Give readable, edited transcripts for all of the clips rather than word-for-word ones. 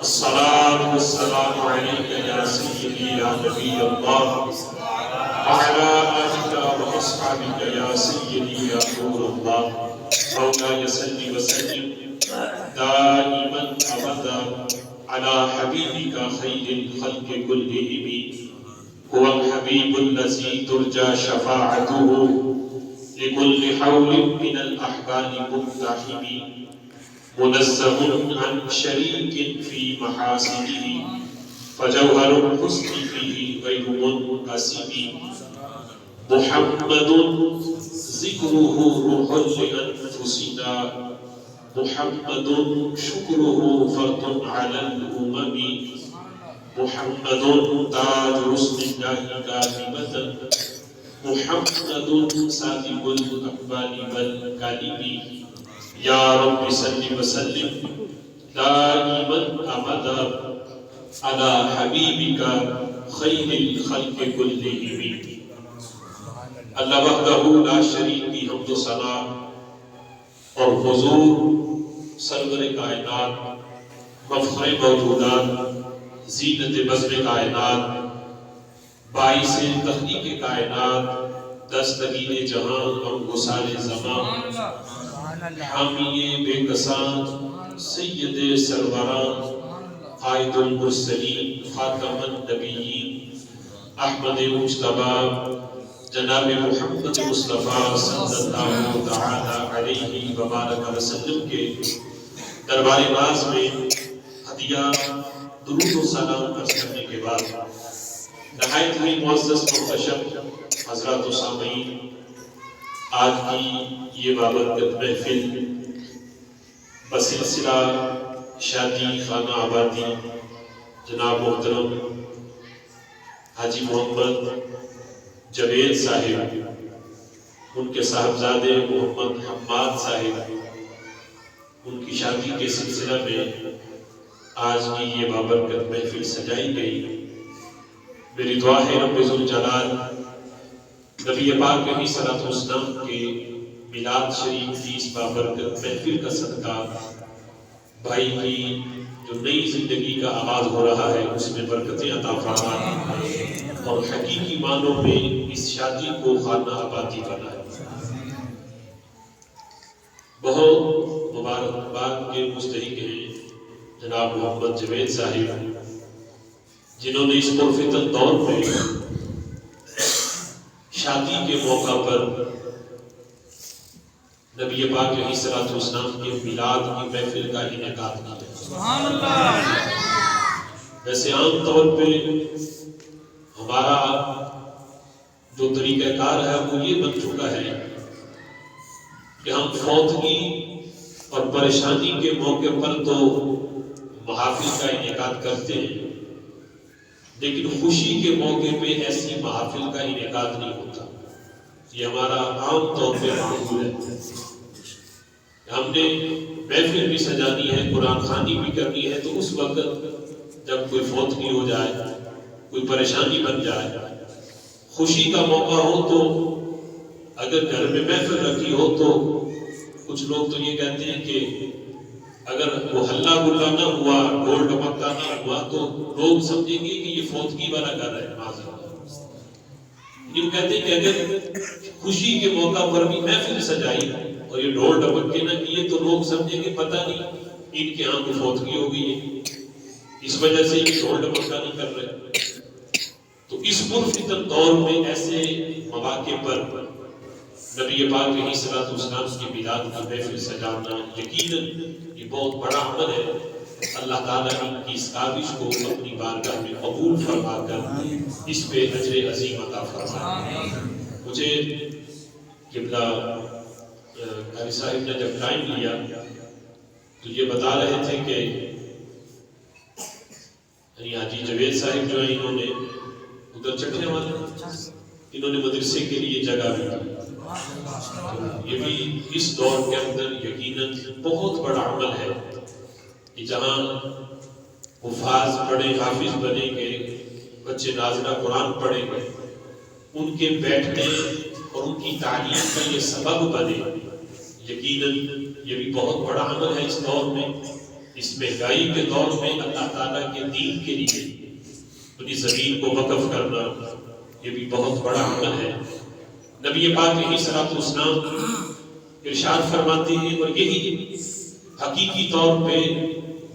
الصلاة والسلام عليك يا سيدي يا نبي الله وعلى آلك وأصحابك يا سيدي يا نور الله مولاي صل وسلم دائما أبدا على حبيبك خير الخلق كلهم هو الحبيب الذي ترجى شفاعته لكل حول من الأحبال مقتحم منزه عن شريك في محاسنه فجوهر الحسن فيه غير منقسم محمد ذكره روح لأنفسنا محمد شكره فرض على الأمم محمد تاج رسل الله كاذبة محمد صادق الأقبال والكاذب يا رب صل وسلم دائما أبدا على حبيبك خير الخلق كلهم اللہ وحدہ لا شریک کی حمد و ثنا اور حضور سرور کائنات مفخر موجودات زینت بزم کائنات باعث تخلیق کائنات دستگیر جہاں اور گسار زمان حامی بے کسان سید سروران قائد المرسلین خاتم النبیین احمد مجتبی جناب محمد مصطفیٰ صلی اللہ تعالی علیہ وبارک وسلم کے دربار باز میں ہدیہ درود و سلام عرض کرنے کے بعد نہایت ہی معزز محتشم حضرات و سامعین، آج کی یہ بابرکت محفل بسلسلہ شادی خانہ آبادی جناب محترم حاجی محمد جوید صاحب، ان کے صاحبزادے محمد حماد صاحب، ان کی شادی کے سلسلہ میں آج کی یہ بابرکت محفل سجائی گئی۔ میری دعا ہے رب ذوالجلال نبی پاک علیہ الصلوۃ والسلام کے میلاد شریف کی اس بابرکت محفل کا صدقہ بھائی کی جو نئی زندگی کا آغاز ہو رہا ہے اس میں برکتیں عطا فرمائے اور حقیقی معنوں میں اس شادی کو خانہ آبادی بنائے۔ بہت مبارکباد کے مستحق ہیں جناب محمد جوید صاحب، جنہوں نے اس پرفتن دور میں شادی کے موقع پر نبی پاک علیہ الصلوۃ والسلام کے میلاد کی محفل کا انعقاد کیا۔ سبحان اللہ۔ ویسے عام طور پہ ہمارا جو طریقہ کار ہے وہ یہ بن چکا ہے کہ ہم فوتگی اور پریشانی کے موقع پر تو محافل کا انعقاد کرتے ہیں، لیکن خوشی کے موقع پہ ایسی محافل کا انعقاد نہیں ہوتا۔ یہ ہمارا عام طور پہ معمول ہے۔ ہم نے محفل بھی سجانی ہے، قرآن خوانی بھی کرنی ہے، تو اس وقت جب کوئی فوتگی ہو جائے، کوئی پریشانی بن جائے، خوشی کا موقع ہو، تو اگر گھر میں محفل رکھی ہو تو کچھ لوگ تو یہ کہتے ہیں کہ اگر وہ ہلا گلا نہ ہوا، ڈھول ڈمکتا نہ ہوا، تو لوگ سمجھیں گے کہ یہ فوتگی والا گھر ہے۔ یہ کہتے ہیں کہ اگر خوشی کے موقع پر بھی محفل سجائی اور یہ ڈھول ڈمکے نہ کیے تو لوگ سمجھیں گے پتہ نہیں ان کے ہاں کوئی فوتگی ہو گئی ہے، اس وجہ سے یہ ڈھول ڈمکا نہیں کر رہے۔ تو اس پرفتن دور میں ایسے مواقع پر نبی پاک علیہ الصلوۃ والسلام کی میلاد کی محفل سجانا یقیناً یہ بہت بڑا عمل ہے۔ اللہ تعالیٰ ان کی اس کاوش کو اپنی بارگاہ میں قبول فرما کر اس پہ اجر عظیم عطا فرمائے۔ مجھے قبلہ قاری صاحب نے جب ٹائم لیا تو یہ بتا رہے تھے کہ حاجی جوید صاحب جو ہیں انہوں نے ادھر چٹھے والے انہوں نے مدرسے کے لیے جگہ بھی دی۔ یہ بھی اس دور کے اندر یقیناً بہت بڑا عمل ہے کہ جہاں حفاظ پڑھے، حافظ بنے گے، بچے ناظرہ قرآن پڑھیں گے، ان کے بیٹھنے اور ان کی تعلیم کا یہ سبب بنے، یقیناً یہ بھی بہت بڑا عمل ہے اس دور میں۔ اس مہنگائی کے دور میں اللہ تعالیٰ کے دین کے لیے اپنی زمین کو وقف کرنا یہ بھی بہت بڑا عمل ہے۔ نبی پاک علیہ الصلوۃ والسلام ارشاد فرماتے ہیں، اور یہی حقیقی طور پہ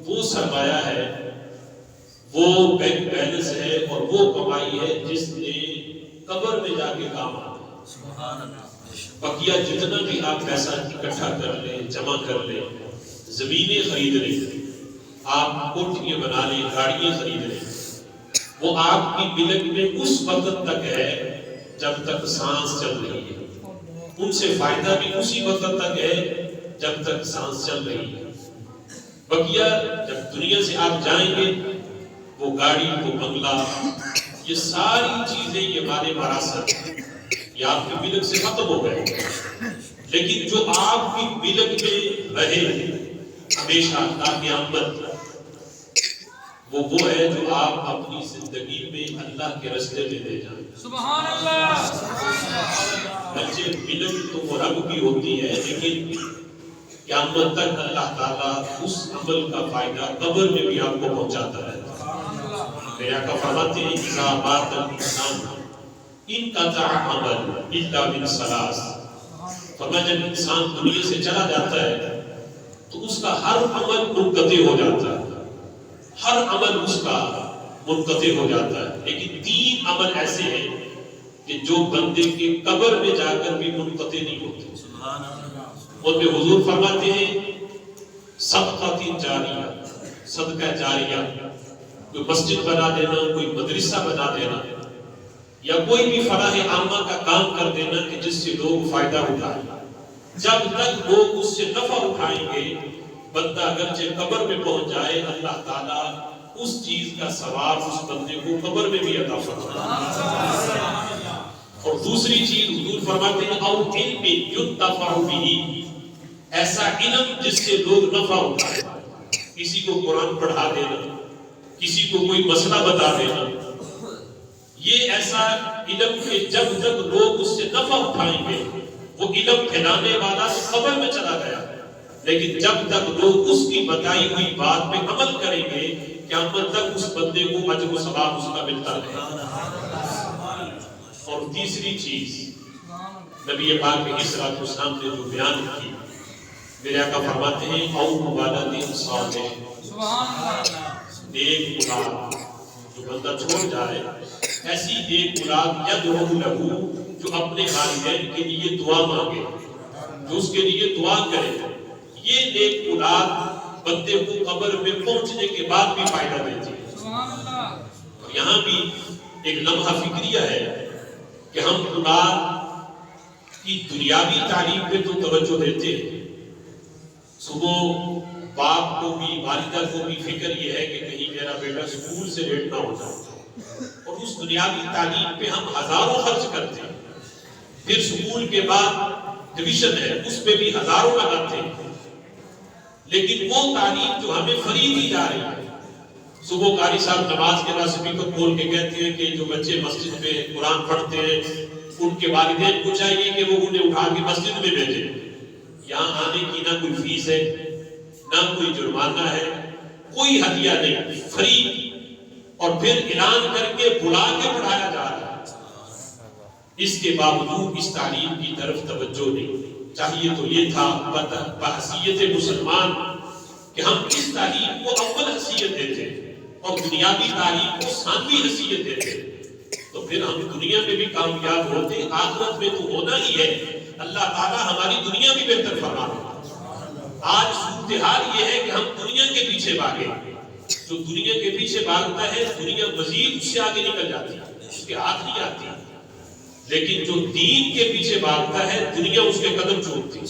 وہ سرمایہ ہے، وہ بینک بیلنس ہے اور وہ کمائی ہے جس نے قبر میں جا کے کام آنا۔ بقیہ جتنا بھی آپ پیسہ اکٹھا کر لیں، جمع کر لیں، زمینیں خرید لیں، آپ کوٹھیاں بنا لیں، گاڑیاں خرید لیں، وہ آپ کی ملک میں اس وقت تک ہے جب تک سانس چل رہی ہے، ان سے فائدہ بھی اسی وقت تک ہے جب تک سانس چل رہی ہے۔ بقیہ جب دنیا سے آپ جائیں گے، وہ گاڑی، وہ بنگلہ، یہ ساری چیزیں، یہ ہمارے وراثت، یہ آپ کی ملک سے ختم ہو گئے، لیکن جو آپ کی ملک میں رہے ہمیشہ تا قیامت، وہ ہے جو آپ اپنی زندگی میں اللہ کے راستے میں لے جائیں۔ سبحان اللہ۔ بچے ملک تو وہ رب کی ہوتی ہے، لیکن قیامت تک اللہ تعالیٰ اس عمل کا فائدہ قبر میں بھی آپ کو پہنچاتا ہے۔ میرے آقا فرماتے ہیں، اذا مات الانسان انقطع عمل الا من ثلاث۔ فرمایا جب انسان دنیا سے چلا جاتا ہے تو اس کا ہر عمل منقطع ہو جاتا ہے، ہر عمل اس کا منقطع ہو جاتا ہے، لیکن 3 عمل ایسے ہیں کہ جو بندے کے قبر میں جا کر بھی منقطع نہیں ہوتے۔ ان میں حضور فرماتے ہیں، صدقہ جاریہ، صدقہ جاریہ، کوئی مسجد بنا دینا، کوئی مدرسہ بنا دینا، یا کوئی بھی فلاح عامہ کا کام کر دینا کہ جس سے لوگ فائدہ اٹھائیں۔ جب تک لوگ اس سے نفع اٹھائیں گے، بندہ اگرچہ قبر میں پہنچ جائے، اللہ تعالیٰ اس چیز کا ثواب اس بندے کو قبر میں بھی عطا فرمائے۔ اور دوسری چیز حضور فرماتے ہیں، او علم ينتفع به، ایسا علم جس سے لوگ نفع اٹھائیں، کسی کو قرآن پڑھا دینا، کسی کو کوئی مسئلہ بتا دینا، یہ ایسا علم کہ جب تک لوگ اس سے نفع اٹھائیں گے، وہ علم پھیلانے والا قبر میں چلا گیا، لیکن جب تک لوگ اس کی بتائی ہوئی بات پہ عمل کریں گے، قیامت تک اس بندے کو اجر و ثواب اس کا ملتا رہے۔ اور تیسری چیز نبی پاک علیہ الصلوۃ والسلام نے جو بیان کی، میرے آقا فرماتے ہیں، او مبالغہ صالح، نیک اولاد جو بندہ چھوڑ جائے، ایسی نیک اولاد یدعو لہ، جو اپنے والدین کے لیے دعا مانگے، جو اس کے لیے دعا کرے، یہ نیک اولاد بندے کو قبر میں پہنچنے کے بعد بھی فائدہ دیتی ہے۔ اور یہاں بھی ایک لمحہ فکریہ ہے کہ ہم اولاد کی دنیاوی تعلیم پہ تو توجہ دیتے ہیں، صبح باپ کو بھی والدہ کو بھی فکر یہ ہے کہ کہیں میرا بیٹا اسکول سے لیٹ نہ ہو جائے، اور اس دنیاوی تعلیم پہ ہم ہزاروں خرچ کرتے ہیں، پھر اسکول کے بعد ڈویژن ہے اس پہ بھی ہزاروں لگاتے ہیں، لیکن وہ تعلیم جو ہمیں فری دی جا رہی ہے، صبح قاری صاحب نماز کے بعد اسپیکر کھول کے کہتے ہیں کہ جو بچے مسجد میں قرآن پڑھتے ہیں ان کے والدین کو چاہیے کہ وہ انہیں اٹھا کے مسجد میں بھیجیں، یہاں آنے کی نہ کوئی فیس ہے، نہ کوئی جرمانہ ہے، کوئی ہدیہ نہیں، فری، اور پھر اعلان کر کے بلا کے پڑھایا جا رہا ہے۔ اس کے باوجود اس تعلیم کی طرف توجہ نہیں۔ چاہیے تو یہ تھا بحیثیت مسلمان کہ ہم اس تعلیم کو اول حیثیت دیتے اور دنیاوی تعلیم کو ثانوی حیثیت دیتے، تو پھر ہم دنیا میں بھی کامیاب ہوتے، آخرت میں تو ہونا ہی ہے۔ اللہ تعالیٰ ہماری دنیا بھی بہتر فرما دے۔ آج صورتحال یہ ہے کہ ہم دنیا کے پیچھے بھاگے، جو دنیا کے پیچھے بھاگتا ہے دنیا مزید اس سے آگے نکل جاتی ہے، اس کے ہاتھ نہیں آتی، لیکن جو دین کے پیچھے بھاگتا ہے دنیا اس کے قدم چھوڑتی ہے۔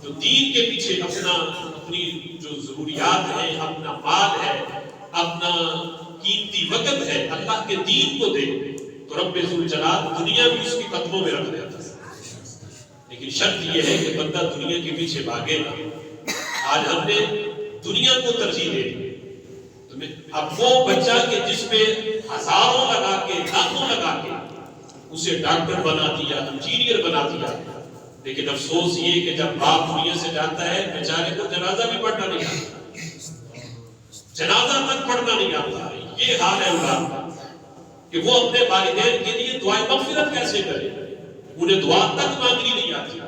جو دین کے پیچھے اپنی جو ضروریات ہیں، اپنا مال ہے، اپنا قیمتی وقت ہے، اللہ کے دین کو دے تو رب ذوالجلال دنیا بھی اس کے قدموں میں رکھ دیتا ہے۔ لیکن شرط یہ ہے کہ بندہ دنیا کے پیچھے بھاگے گا۔ آج ہم نے دنیا کو ترجیح دے دی، اب وہ بچہ کہ جس پہ ہزاروں لگا کے، لاکھوں لگا کے اسے ڈاکٹر بنا دیا، انجینئر بنا دیا، لیکن افسوس یہ کہ جب باپ دنیا سے جاتا ہے بیچارے کو جنازہ بھی پڑھنا نہیں آتا، جنازہ تک پڑھنا نہیں آتا. یہ حال ہے اولاد کا کہ وہ اپنے والدین کے لیے دعائیں مغفرت کیسے کرے، انہیں دعا تک مانگنی نہیں آتی.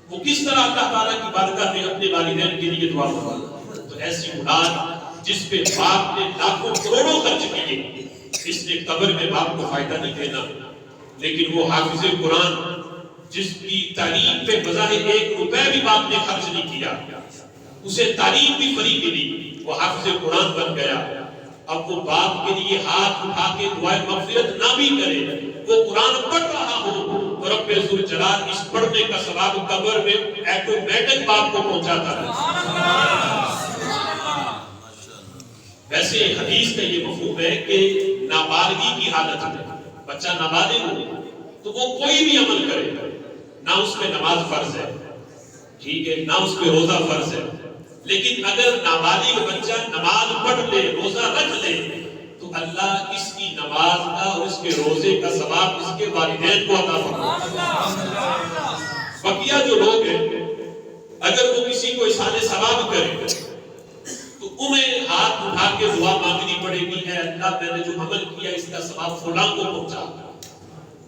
وہ کس طرح اللہ تعالیٰ کی بارگاہ میں اپنے والدین کے لیے دعا مانگے؟ تو ایسی اولاد جس پہ باپ نے لاکھوں کروڑوں خرچ کیے، اس نے قبر میں باپ کو فائدہ نہیں دینا. لیکن وہ حافظ قرآن جس کی تعلیم پہ بظاہر 1 روپے بھی باپ نے خرچ نہیں کیا، اسے تعلیم بھی فری ملی، وہ حافظ قرآن بن گیا. اب وہ باپ کے لیے ہاتھ اٹھا کے دعائیں مغفرت نہ بھی کرے، وہ قرآن پڑھ رہا ہو تو رب ذوالجلال اس پڑھنے کا ثواب قبر میں ایٹومیٹک باپ کو پہنچاتا ہے. ویسے حدیث کا یہ مفہوم ہے کہ نابالغی کی حالت میں بچہ نابالغ ہو تو وہ کوئی بھی عمل کرے، نہ اس پہ نماز فرض ہے، ٹھیک ہے، نہ اس پہ روزہ فرض ہے، لیکن اگر نابالغ بچہ نماز پڑھ لے، روزہ رکھ لے، تو اللہ اس کی نماز کا اور اس کے روزے کا ثواب اس کے والدین کو عطا فرمائے. بقیہ جو لوگ ہیں اگر وہ کسی کو احسان ثواب کرے تو انہیں ہاتھ اٹھا کے دعا مانگنی پڑے گی، اے اللہ میں نے جو عمل کیا اس کا ثواب فلاں کو پہنچا.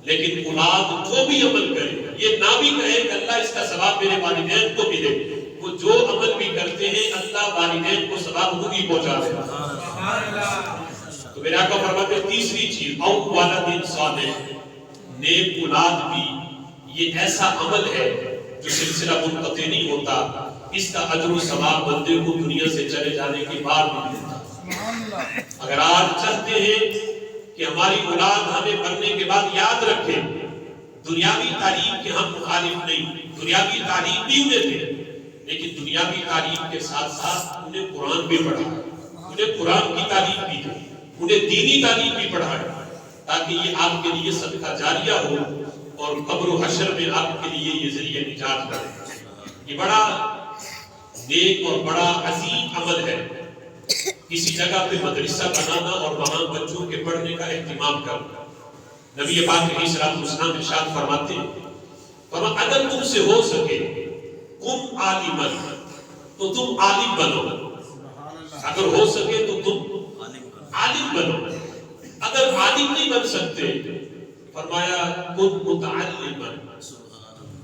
لیکن اولاد جو بھی عمل کرے یہ نہ بھی کہے کہ اللہ اس کا ثواب میرے والدین کو ملے، وہ جو عمل بھی کرتے ہیں اللہ والدین کو ثواب خود ہی پہنچا دے. تو میرے آقا فرماتے ہیں تیسری چیز، او والد صالح، نیک اولاد بھی یہ ایسا عمل ہے جو سلسلہ منقطع نہیں ہوتا، اس کا اجر و ثواب بندے کو دنیا سے چلے جانے کے بعد ملتا. اگر آج چاہتے ہیں کہ ہماری اولاد ہمیں مرنے کے بعد یاد رکھے، دنیاوی تعلیم کے ہم مخالف نہیں، دنیاوی تعلیم بھی انہیں دے، لیکن دنیاوی تعلیم کے ساتھ ساتھ انہیں قرآن بھی پڑھائے، انہیں قرآن کی تعلیم بھی دے، انہیں دینی تعلیم بھی پڑھائے، تاکہ یہ آپ کے لیے صدقہ جاریہ ہو اور قبر و حشر میں آپ کے لیے یہ ذریعہ نجات کرے. یہ بڑا نیک اور بڑا عظیم عمل ہے، کسی جگہ پہ مدرسہ بنانا اور وہاں بچوں کے پڑھنے کا اہتمام کرنا. نبی پاک علیہ الصلوۃ والسلام ارشاد فرماتے ہیں، فرمایا اگر تم سے ہو سکے قم عالما، تو تم عالم بنو، اگر ہو سکے تو تم عالم بنو. اگر عالم نہیں بن سکتے فرمایا کن متعلما،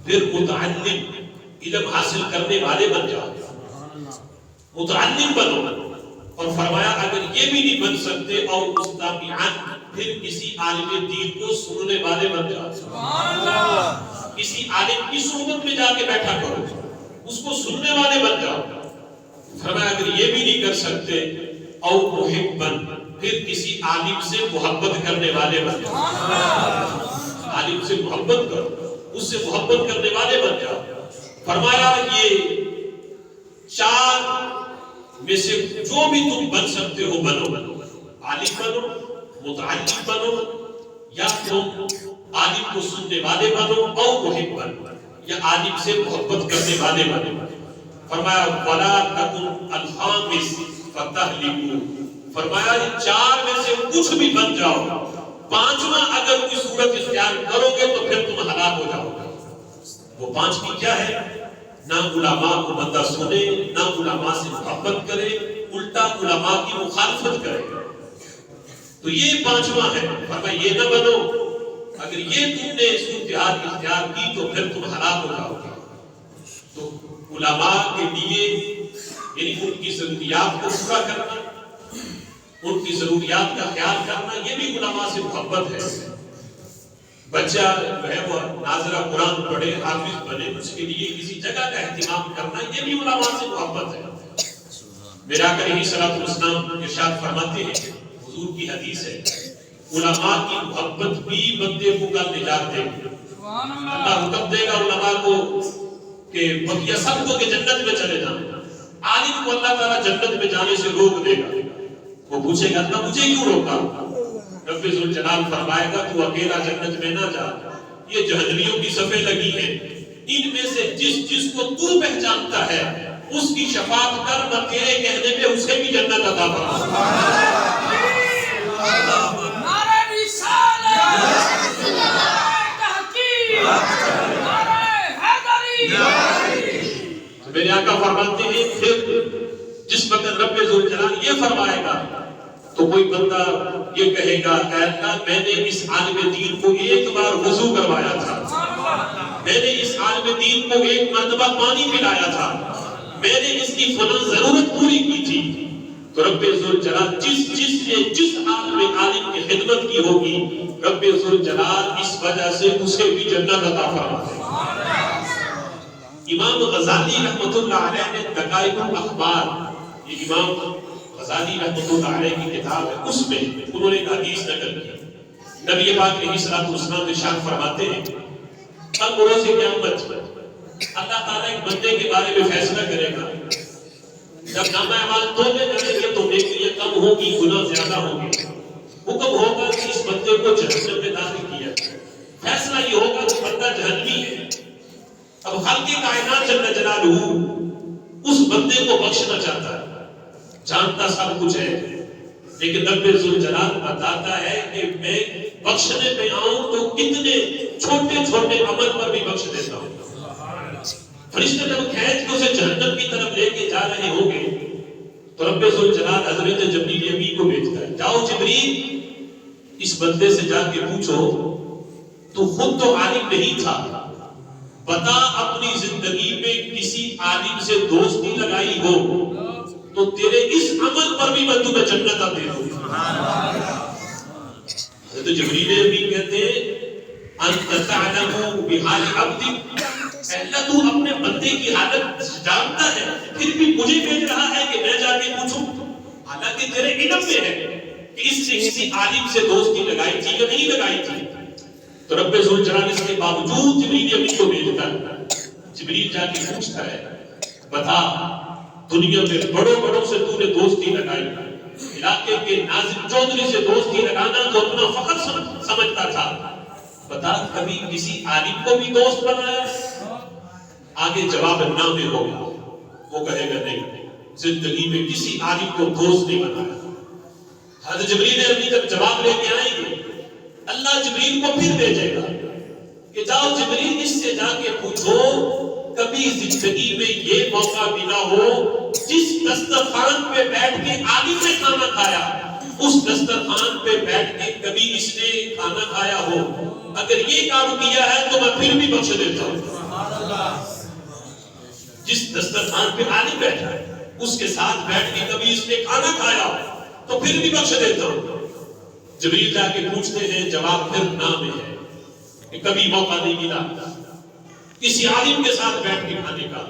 پھر متعلم علم حاصل کرنے والے بن جاؤ، متعلم بنو. اور فرمایا اگر یہ بھی نہیں بن سکتے اور مستمعان، پھر کسی عالم دین کو سننے والے بن جاؤ. کسی عالم کی صحبت میں جا کے بیٹھا کرو، اس کو سننے والے بن جاؤ. فرمایا اگر یہ بھی نہیں کر سکتے او محبن، پھر کسی عالم سے محبت کرنے والے بن جاؤ. عالم سے محبت کرو، اس سے محبت کرنے والے بن جاؤ. فرمایا یہ 4 میں سے جو بھی تم بن سکتے ہو بنو، عالم بنو، متعلم بنو، یا تم عالم کو سننے والے بنو، او محب بنو، یا عالم سے محبت کرنے والے بنو. فرمایا وَلَا تَكُنْ الْخَامِسِ فَتَهْلِكُوا، فرمایا 4 میں سے کچھ بھی بن جاؤ، 5واں اگر کوئی صورت اختیار کرو گے تو پھر تم ہلاک ہو جاؤ گے. وہ 5 کیا ہے؟ نہ علماء کو بندہ سنے، نہ علماء سے محبت کرے، الٹا علماء کی مخالفت کرے. تو یہ 5واں ہے. فرمایا یہ نہ بنو، اگر یہ تم نے صورتحال اختیار کی تو پھر تم ہلاک ہو جاؤ گے. تو علماء کے لیے یعنی ان کی ضروریات کو پورا کرنا، ان کی ضروریات کا خیال کرنا، یہ بھی علماء سے محبت ہے. بچہ جو ہے وہ ناظرہ قرآن پڑھے، حافظ بنے، اس کے لیے کسی جگہ کا اہتمام کرنا، یہ بھی علماء سے محبت ہے. میرے آقا علیہ الصلوۃ والسلام ارشاد فرماتے ہیں، حضور کی حدیث ہے، علماء کی محبت بھی بندے کو کل نجات دے گی. اللہ حکم دے گا علماء کو کہ بقیہ سب کو کہ جنت میں چلے جانا، عالم کو اللہ تعالیٰ جنت میں جانے سے روک دے گا. وہ پوچھے گا اللہ مجھے کیوں روکا؟ رب ذوالجلال فرمائے گا تو اکیلا جنت میں نہ جا، یہ جہنمیوں کی صفیں لگی ہیں، ان میں سے جس کو تو پہچانتا ہے اس کی شفاعت کر، نہ تیرے کہنے پہ اسے بھی جنت عطا فرما. نعرہ رسالت، نعرہ تحقیق، نعرہ حیدر مولا فرماتے ہیں پھر جس وقت رب ذوالجلال یہ فرمائے گا تو کوئی بندہ یہ کہے گا اے اللہ میں نے اس عالم دین کو ایک بار وضو کروایا تھا، میں نے اس عالم دین کو ایک مرتبہ پانی پلایا تھا، میں نے اس کی فلاں ضرورت پوری کی تھی. تو رب ذوالجلال جس عالم کی خدمت کی ہوگی رب ذوالجلال اس وجہ سے اسے بھی جنت عطا فرمائے. امام غزالی رحمۃ اللہ علیہ نے دقائق الاخبار، یہ امام غزالی رحمۃ اللہ علیہ کی کتاب ہے، اس میں انہوں نے ایک حدیث نقل کی. نبی پاک علیہ الصلوۃ والسلام ارشاد فرماتے ہیں کل بروز قیامت اللہ تعالیٰ ایک بندے کے بارے میں فیصلہ کرے گا. جب نامہ اعمال تولے جائیں گے تو نیکیاں کم ہوگی، گناہ زیادہ ہوں گے. حکم ہوگا کہ اس بندے کو جہنم میں داخل کیا جائے. فیصلہ یہ ہوگا کہ بندہ جہنمی ہے. اب خالق کائنات جل جلالہ اس بندے کو بخشنا چاہتا ہے، جانتا سب کچھ ہے، لیکن رب ذوالجلال بتاتا ہے کہ میں بخشنے پہ آؤں تو کتنے چھوٹے چھوٹے عمل پر بھی بخش دیتا ہوں. فرشتے جب کھینچ کے اسے جہنم کی طرف لے کے جا رہے ہوں گے تو رب ذوالجلال حضرت جبریل امین کو بھیجتا ہے، جاؤ جبریل اس بندے سے جا کے پوچھو تو خود تو عالم نہیں تھا، بتا اپنی زندگی میں کسی عالم سے دوستی لگائی ہو تو تیرے اس عمل پر بھی میں تمہیں جنت دے دوں. حضرت جبریل امین کہتے ہیں انت تعلم بحال عبدک، اللہ تو اپنے بندے کی حالت جانتا ہے پھر بھی مجھے بھیج رہا ہے کہ میں جا کے پوچھوں، حالانکہ تیرے علم میں ہے کہ اس سے کسی عالم سے دوستی لگائی تھی یا نہیں لگائی تھی. تو رب ذوالجلال اس کے باوجود جبریل امین کو بھیجتا ہے. جبریل جا کے پوچھتا ہے بتا دنیا میں بڑوں بڑوں سے تو نے دوستی لگائی، علاقے کے ناظم چودھری سے دوستی لگانا تو اپنا فخر سمجھتا تھا، بتا کبھی کسی عالم کو بھی دوست بنایا؟ آگے جواب نہ میں ہوگا، وہ کہے گا نہیں، زندگی میں کسی عالم کو دوست نہیں بنایا. حضرت جبریل امین جب جواب لے کے آئیں گے اللہ جبریل کو پھر بھیجے گا کہ جاؤ جبریل اس سے جا کے پوچھو کبھی زندگی میں یہ موقع ملا ہو جس دسترخوان پہ بیٹھ کے عالم نے کھانا کھایا، اس دسترخوان پہ بیٹھ کے کبھی اس نے کھانا کھایا ہو، اگر یہ کام کیا ہے تو میں پھر بھی بخش دیتا ہوں. جس دسترخوان پہ عالم بیٹھا ہے اس کے ساتھ بیٹھ کے کبھی اس نے کھانا کھایا تو پھر بھی بخش دیتا ہوں. جبریل جا کے پوچھتے ہیں جواب پھر نہ میں ہے کہ کبھی موقع نہیں ملا کسی عالم کے ساتھ بیٹھ کے کھانے کا.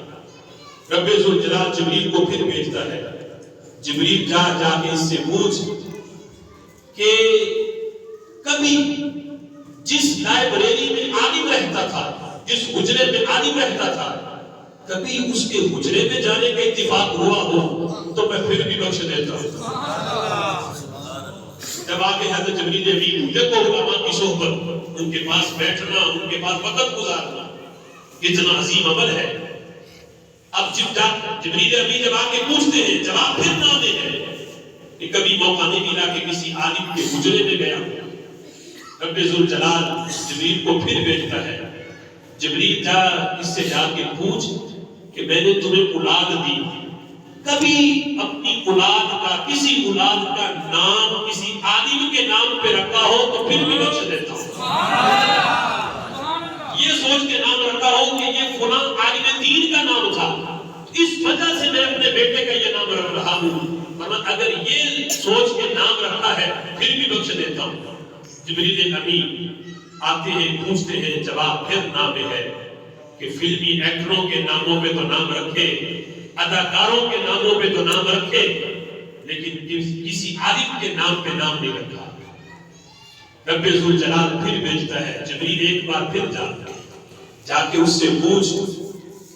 رب ذوالجلال جبریل کو پھر بھیجتا ہے، جبریل جا کے اس سے پوچھ کہ کبھی جس لائبریری میں عالم رہتا تھا، جس حجرے میں عالم رہتا تھا، کبھی اس کے حجرے میں جانے کا اتفاق ہوا ہو تو میں پھر بھی بخش دیتا ہوں. جب آگے حضرت جبریل امین دیکھو علماء کی صحبت، ان کے پاس بیٹھنا، ان کے پاس وقت گزارنا کتنا عظیم عمل ہے. اب جبریل امین جب آگے پوچھتے ہیں جواب پھر نہ دے ہے کہ کبھی موقع نہیں ملا کہ کسی عالم کے حجرے میں گیا. رب ذوالجلال جبریل کو پھر بھیجتا ہے، جبریل جا اس سے جا کے پوچھ کہ میں نے تمہیں اولاد دی، کبھی اپنی اولاد کا کسی اولاد کا نام کسی عالم کے نام پہ رکھا ہو تو پھر بھی بخش دیتا ہوں. یہ سوچ کے نام رکھا ہو کہ یہ فلاں عالم دین کا نام تھا، اس وجہ سے میں اپنے بیٹے کا یہ نام رکھ رہا ہوں، ورنہ اگر یہ سوچ کے نام رکھا ہے پھر بھی بخش دیتا ہوں. جبریل امین آتے ہیں، پوچھتے ہیں، جواب پھر نہ میں ہے کہ فلمی ایکٹروں کے ناموں پہ تو نام رکھے، اداکاروں کے ناموں پہ تو نام رکھے، لیکن کسی عالم کے نام پہ نام نہیں رکھا. رب ذوالجلال پھر بھیجتا ہے، جبریل ایک بار پھر جا کے اس سے پوچھ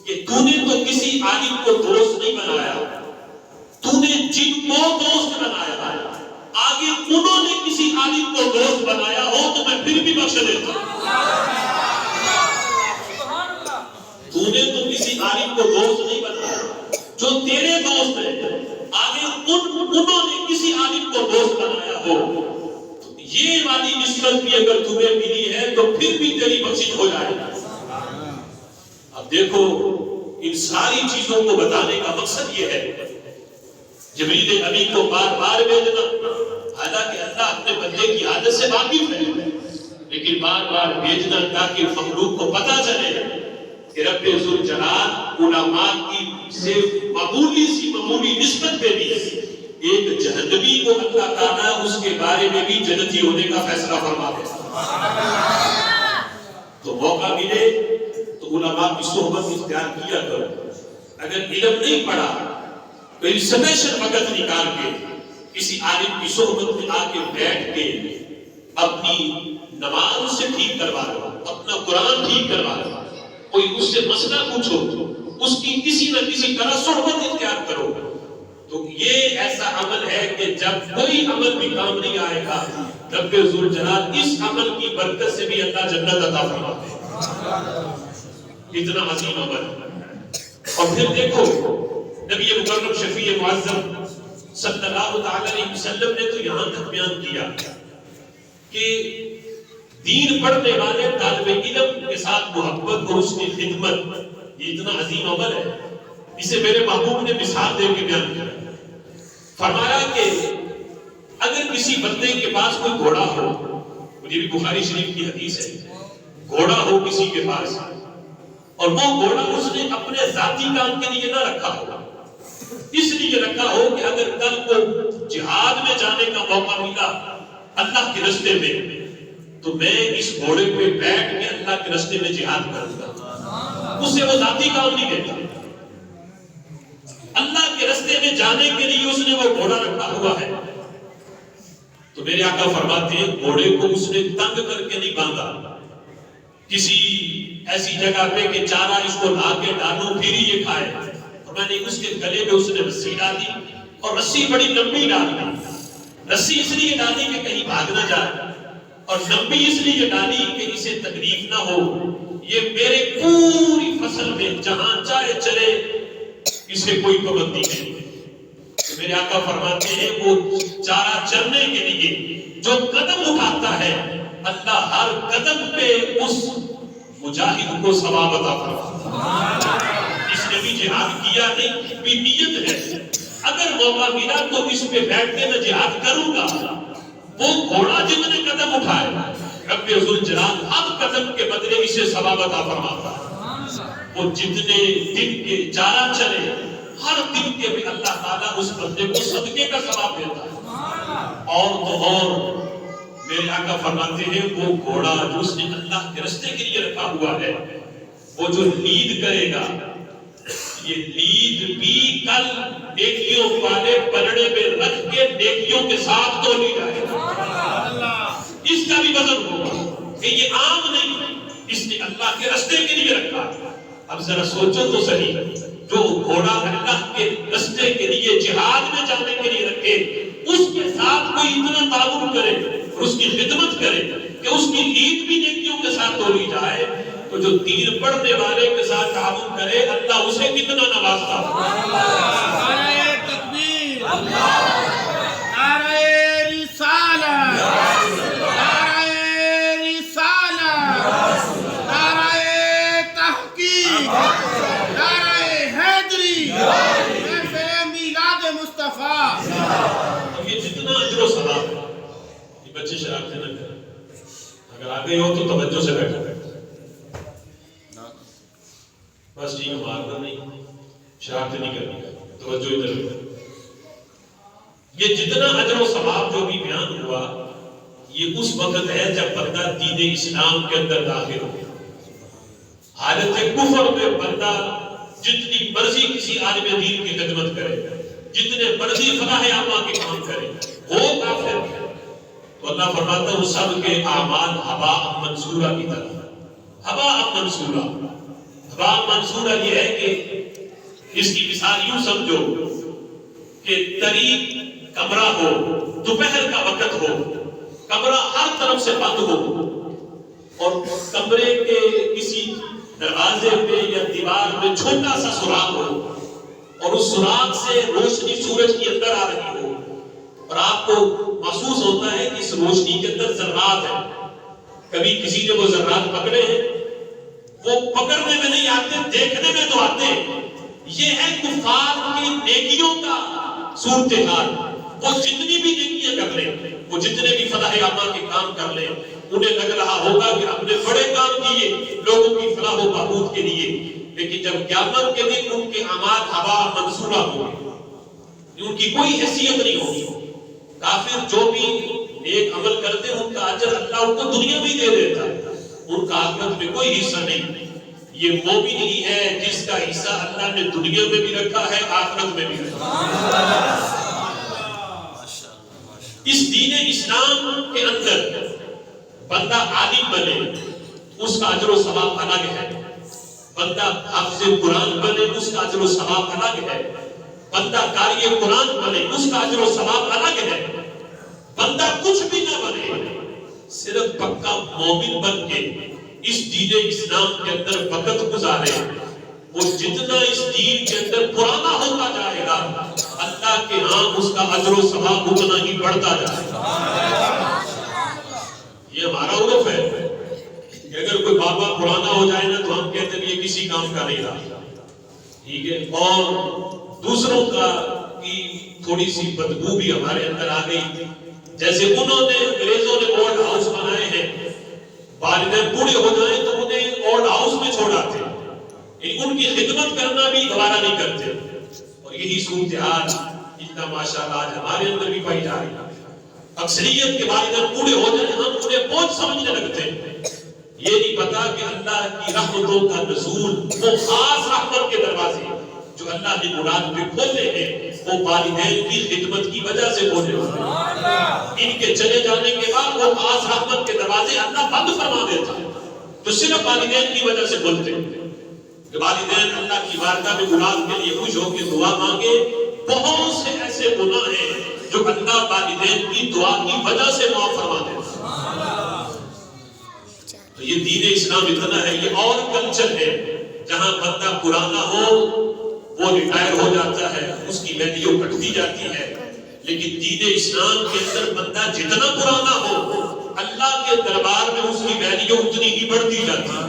کہ تو نے تو کسی عالم کو دوست نہیں بنایا، تو نے جن کو دوست بنایا ہے آگے انہوں نے کسی عالم کو دوست بنایا ہو تو میں پھر بھی بخش دیتا ہوں. تو نے تو کسی عالم کو دوست نہیں بنایا، جو تیرے دوست ہیں آگے انہوں نے کسی عالم کو دوست بنایا ہو، یہ والی نسبت بھی اگر تمہیں ملی ہے تو پھر بھی تیری بخشش ہو جائے گا. اب دیکھو ان ساری چیزوں کو بتانے کا مقصد یہ ہے جبریل امین کو بار بار بھیجنا، حالانکہ اللہ اپنے بندے کی عادت سے واقف ہے، لیکن بار بار بھیجنا تاکہ مخلوق کو پتہ چلے کہ رب ذوالجلال علماء کی سے معمولی نسبت پہ بھی ایک جہنمی کو اللہ تعالیٰ اس کے بارے میں بھی جنتی ہونے کا فیصلہ فرما دے۔ تو موقع ملے تو علماء کی صحبت اختیار کیا کرو۔ اگر علم نہیں پڑھا تو انسپیشن وقت نکال کے کسی عالم کی صحبت میں آ کے بیٹھ کے اپنی نماز سے ٹھیک کروا لو، اپنا قرآن ٹھیک کروا لو، کوئی اس سے مسئلہ پوچھو، اس کی کسی نہ کسی طرح صحبت اختیار کرو۔ تو یہ ایسا عمل ہے کہ جب کوئی عمل بھی کام نہیں آئے گا، رب ذوالجلال اس عمل کی برکت سے بھی اللہ جنت عطا فرماتے ہیں۔ اتنا عظیم عمل ہے۔ اور پھر دیکھو نبی مکرم شفیع معظم صلی اللہ علیہ وسلم نے تو یہاں تک بیان کیا کہ دین پڑھنے والے طالب علم کے ساتھ محبت اور اس کی خدمت، یہ اتنا عظیم عمل ہے۔ اسے میرے محبوب نے مثال دے کے بیان کیا، فرمایا کہ اگر کسی بندے کے پاس کوئی گھوڑا ہو، مجھے بھی بخاری شریف کی حدیث ہے، گھوڑا ہو کسی کے پاس اور وہ گھوڑا اس نے اپنے ذاتی کام کے لیے نہ رکھا ہو، اس لیے رکھا ہو کہ اگر کل کو جہاد میں جانے کا موقع ملا اللہ کے راستے میں تو میں اس گھوڑے پہ بیٹھ کے اللہ کے راستے میں جہاد کروں گا، اسے وہ ذاتی کام نہیں دیتا۔ اللہ کے راستے میں جانے کے لیے اس نے وہ گھوڑا رکھا ہوا ہے۔ تو میرے آقا فرماتے ہیں گھوڑے کو اس نے تنگ کر کے نہیں باندھا کسی ایسی جگہ پہ کہ چارہ اس کو لا کے ڈالو پھر ہی یہ کھائے، اور میں نے اس کے گلے میں اس نے رسی ڈالی، اور رسی بڑی لمبی ڈالی، رسی اس لیے ڈالی کہ کہیں بھاگ نہ جائے، اور لمبی اس لیے ڈالی کہ اسے تکلیف نہ ہو، یہ میرے پوری فصل میں جہاں چاہے چلے، اسے کوئی پابندی نہیں۔ میرے آقا فرماتے ہیں وہ چارہ چرنے کے لیے جو قدم اٹھاتا ہے اللہ ہر قدم پہ اس مجاہد کو ثواب عطا فرماتا ہے۔ اس نے بھی جہاد کیا نہیں، بھی نیت ہے، اگر موقع ملا تو اس پہ بیٹھ کے میں جہاد کروں گا۔ وہ گھوڑا جتنے قدم اٹھائے رب ذوالجلال ہر قدم کے بدلے اسے ثواب عطا فرماتا ہے۔ وہ جتنے دن کے چارہ چلے ہر دن کے بھی اللہ تعالیٰ اس بندے کو صدقے کا ثواب دیتا ہے۔ اور تو اور میرے آقا فرماتے ہیں وہ گھوڑا جو اس نے اللہ کے راستے کے لیے رکھا ہوا ہے، وہ جو لید کرے گا، یہ لید بھی کل نیکیوں والے پلڑے میں رکھ کے نیکیوں کے ساتھ تولی جائے گا، اس کا بھی وزن ہوگا کہ یہ عام نہیں، اس نے اللہ کے راستے کے لیے رکھا۔ اب ذرا سوچو تو صحیح، جو گھوڑا اللہ کے راستے کے لیے جہاد میں جانے کے لیے رکھے، اس کے ساتھ کوئی اتنا تعاون کرے اور اس کی خدمت کرے کہ اس کی لید بھی نیکیوں کے ساتھ تولی جائے، تو جو دین پڑھنے والے کے ساتھ تعاون کرے اللہ اسے کتنا نوازتا ہے۔ نعرہ تکبیر، نعرہ رسالت، نعرہ رسالت، نعرہ تحقیق، نعرہ حیدری، محفل میلاد مصطفیٰ۔ اب یہ جتنا اجر و ثواب ہے، یہ بچے شرارتیں نہ کریں، اگر آگے ہو تو توجہ سے بیٹھو، بس ٹھیک ہے، مارنا نہیں، شرارتیں نہیں کرنی، توجہ ادھر ہے۔ یہ جتنا اجر و ثواب جو بھی بیان ہوا یہ اس وقت ہے جب بندہ دین اسلام کے اندر داخل ہو۔ حالت کفر میں بندہ جتنی مرضی کسی عالم دین کی خدمت کرے، جتنے مرضی فلاح عامہ کے کام کرے، وہ کافر ہے، تو اللہ فرماتا ہے وہ سب کے اعمال ہباء منصورہ کی طرح، ہباء منصورہ۔ ہباء منصورہ یہ ہے کہ اس کی مثال یوں سمجھو کہ طریق کمرہ ہو، دوپہر کا وقت ہو، کمرہ ہر طرف سے بند ہو، اور کمرے کے کسی دروازے پہ یا دیوار میں چھوٹا سا سوراخ ہو، اور اس سوراخ سے روشنی سورج کے اندر آ رہی ہو، اور آپ کو محسوس ہوتا ہے کہ اس روشنی کے اندر ذرات ہیں۔ کبھی کسی نے وہ ذرات پکڑے ہیں، وہ پکڑنے میں نہیں آتے، دیکھنے میں تو آتے. یہ ہے کفار کی نیکیوں کا صورتحال. وہ جتنی بھی نیکیاں کر لیں، وہ جتنے بھی فلاح عامہ کے کام کر لیں، انہیں لگ رہا ہوگا کہ ہم نے بڑے کام کیے لوگوں کی فلاح و بہبود کے لیے. لیکن جب قیامت کے دن ان کے اعمال ہوا منصورہ ہوں گے، ان کی کوئی حیثیت نہیں ہوگی. کافر جو بھی نیک عمل کرتے ہیں ان کا اجر اللہ ان کو دنیا میں دے دیتا ہے، ان کا آخرت میں کوئی حصہ نہیں. یہ مومن ہی ہے جس کا حصہ اللہ نے دنیا میں بھی رکھا ہے، آخرت میں بھی رکھا ہے. اس دین اسلام کے اندر بندہ عالم بنے اس کا اجر و ثواب الگ ہے، بندہ حافظ قرآن بنے اس کا اجر و ثواب الگ ہے، بندہ قاری قرآن بنے اس کا اجر و ثواب الگ ہے. بندہ کچھ بھی نہ بنے، صرف پکا مومن بن کے اس دین اسلام کے اندر وقت گزارے، وہ جتنا اس دین کے اندر پرانا ہوتا جائے گا اللہ کے ہاں اس کا اجر و ثواب اتنا ہی بڑھتا جائے گا. یہ ہمارا عرف ہے کہ اگر کوئی بابا پرانا ہو جائے نا تو ہم کہتے ہیں یہ کسی کام کا نہیں رہا. ٹھیک ہے، اور دوسروں کا کی تھوڑی سی بدبو بھی ہمارے اندر آ گئی. جیسے انہوں نے انگریزوں نے اولڈ ہاؤس بنائے ہیں، والدین بوڑھے ہو جائیں تو انہیں اولڈ ہاؤس میں چھوڑاتے ہیں، ان کی خدمت کرنا بھی گوارا نہیں کرتے. اور یہی صورتحال اتنا ماشاءاللہ آج ہمارے اندر بھی پائی جا رہی ہے. اکثریت کے والدین بوڑھے ہو جائیں ہم انہیں بہت سمجھنے لگتے ہیں. یہ نہیں پتا کہ اللہ کی رحمتوں کا نزول وہ خاص رحمت کے دروازے جو اللہ نے مراد پہ کھولے ہیں وہ والدین کی خدمت کی وجہ سے کھولے ہوتے ہیں. ان کے چلے جانے کے بعد وہ خاص رحمت کے دروازے اللہ بند فرما دیتا ہے تو صرف والدین کی وجہ سے کھولتے ہیں. کہ والدین اللہ کی بارگاہ میں مراد کے لیے خوش ہو کے دعا مانگے. بہت سے ایسے گناہ ہیں جو اللہ والدین کی دعا کی وجہ سے معاف فرما دیتا ہے. تو یہ دین اسلام اتنا ہے. یہ اور کلچر ہے جہاں بندہ پرانا ہو وہ ریٹائر ہو جاتا ہے، اس کی ویلیو کٹتی جاتی ہے. لیکن دین اسلام کے اندر بندہ جتنا پرانا ہو اللہ کے دربار میں اس کی ویلیو اتنی ہی بڑھتی جاتی ہے.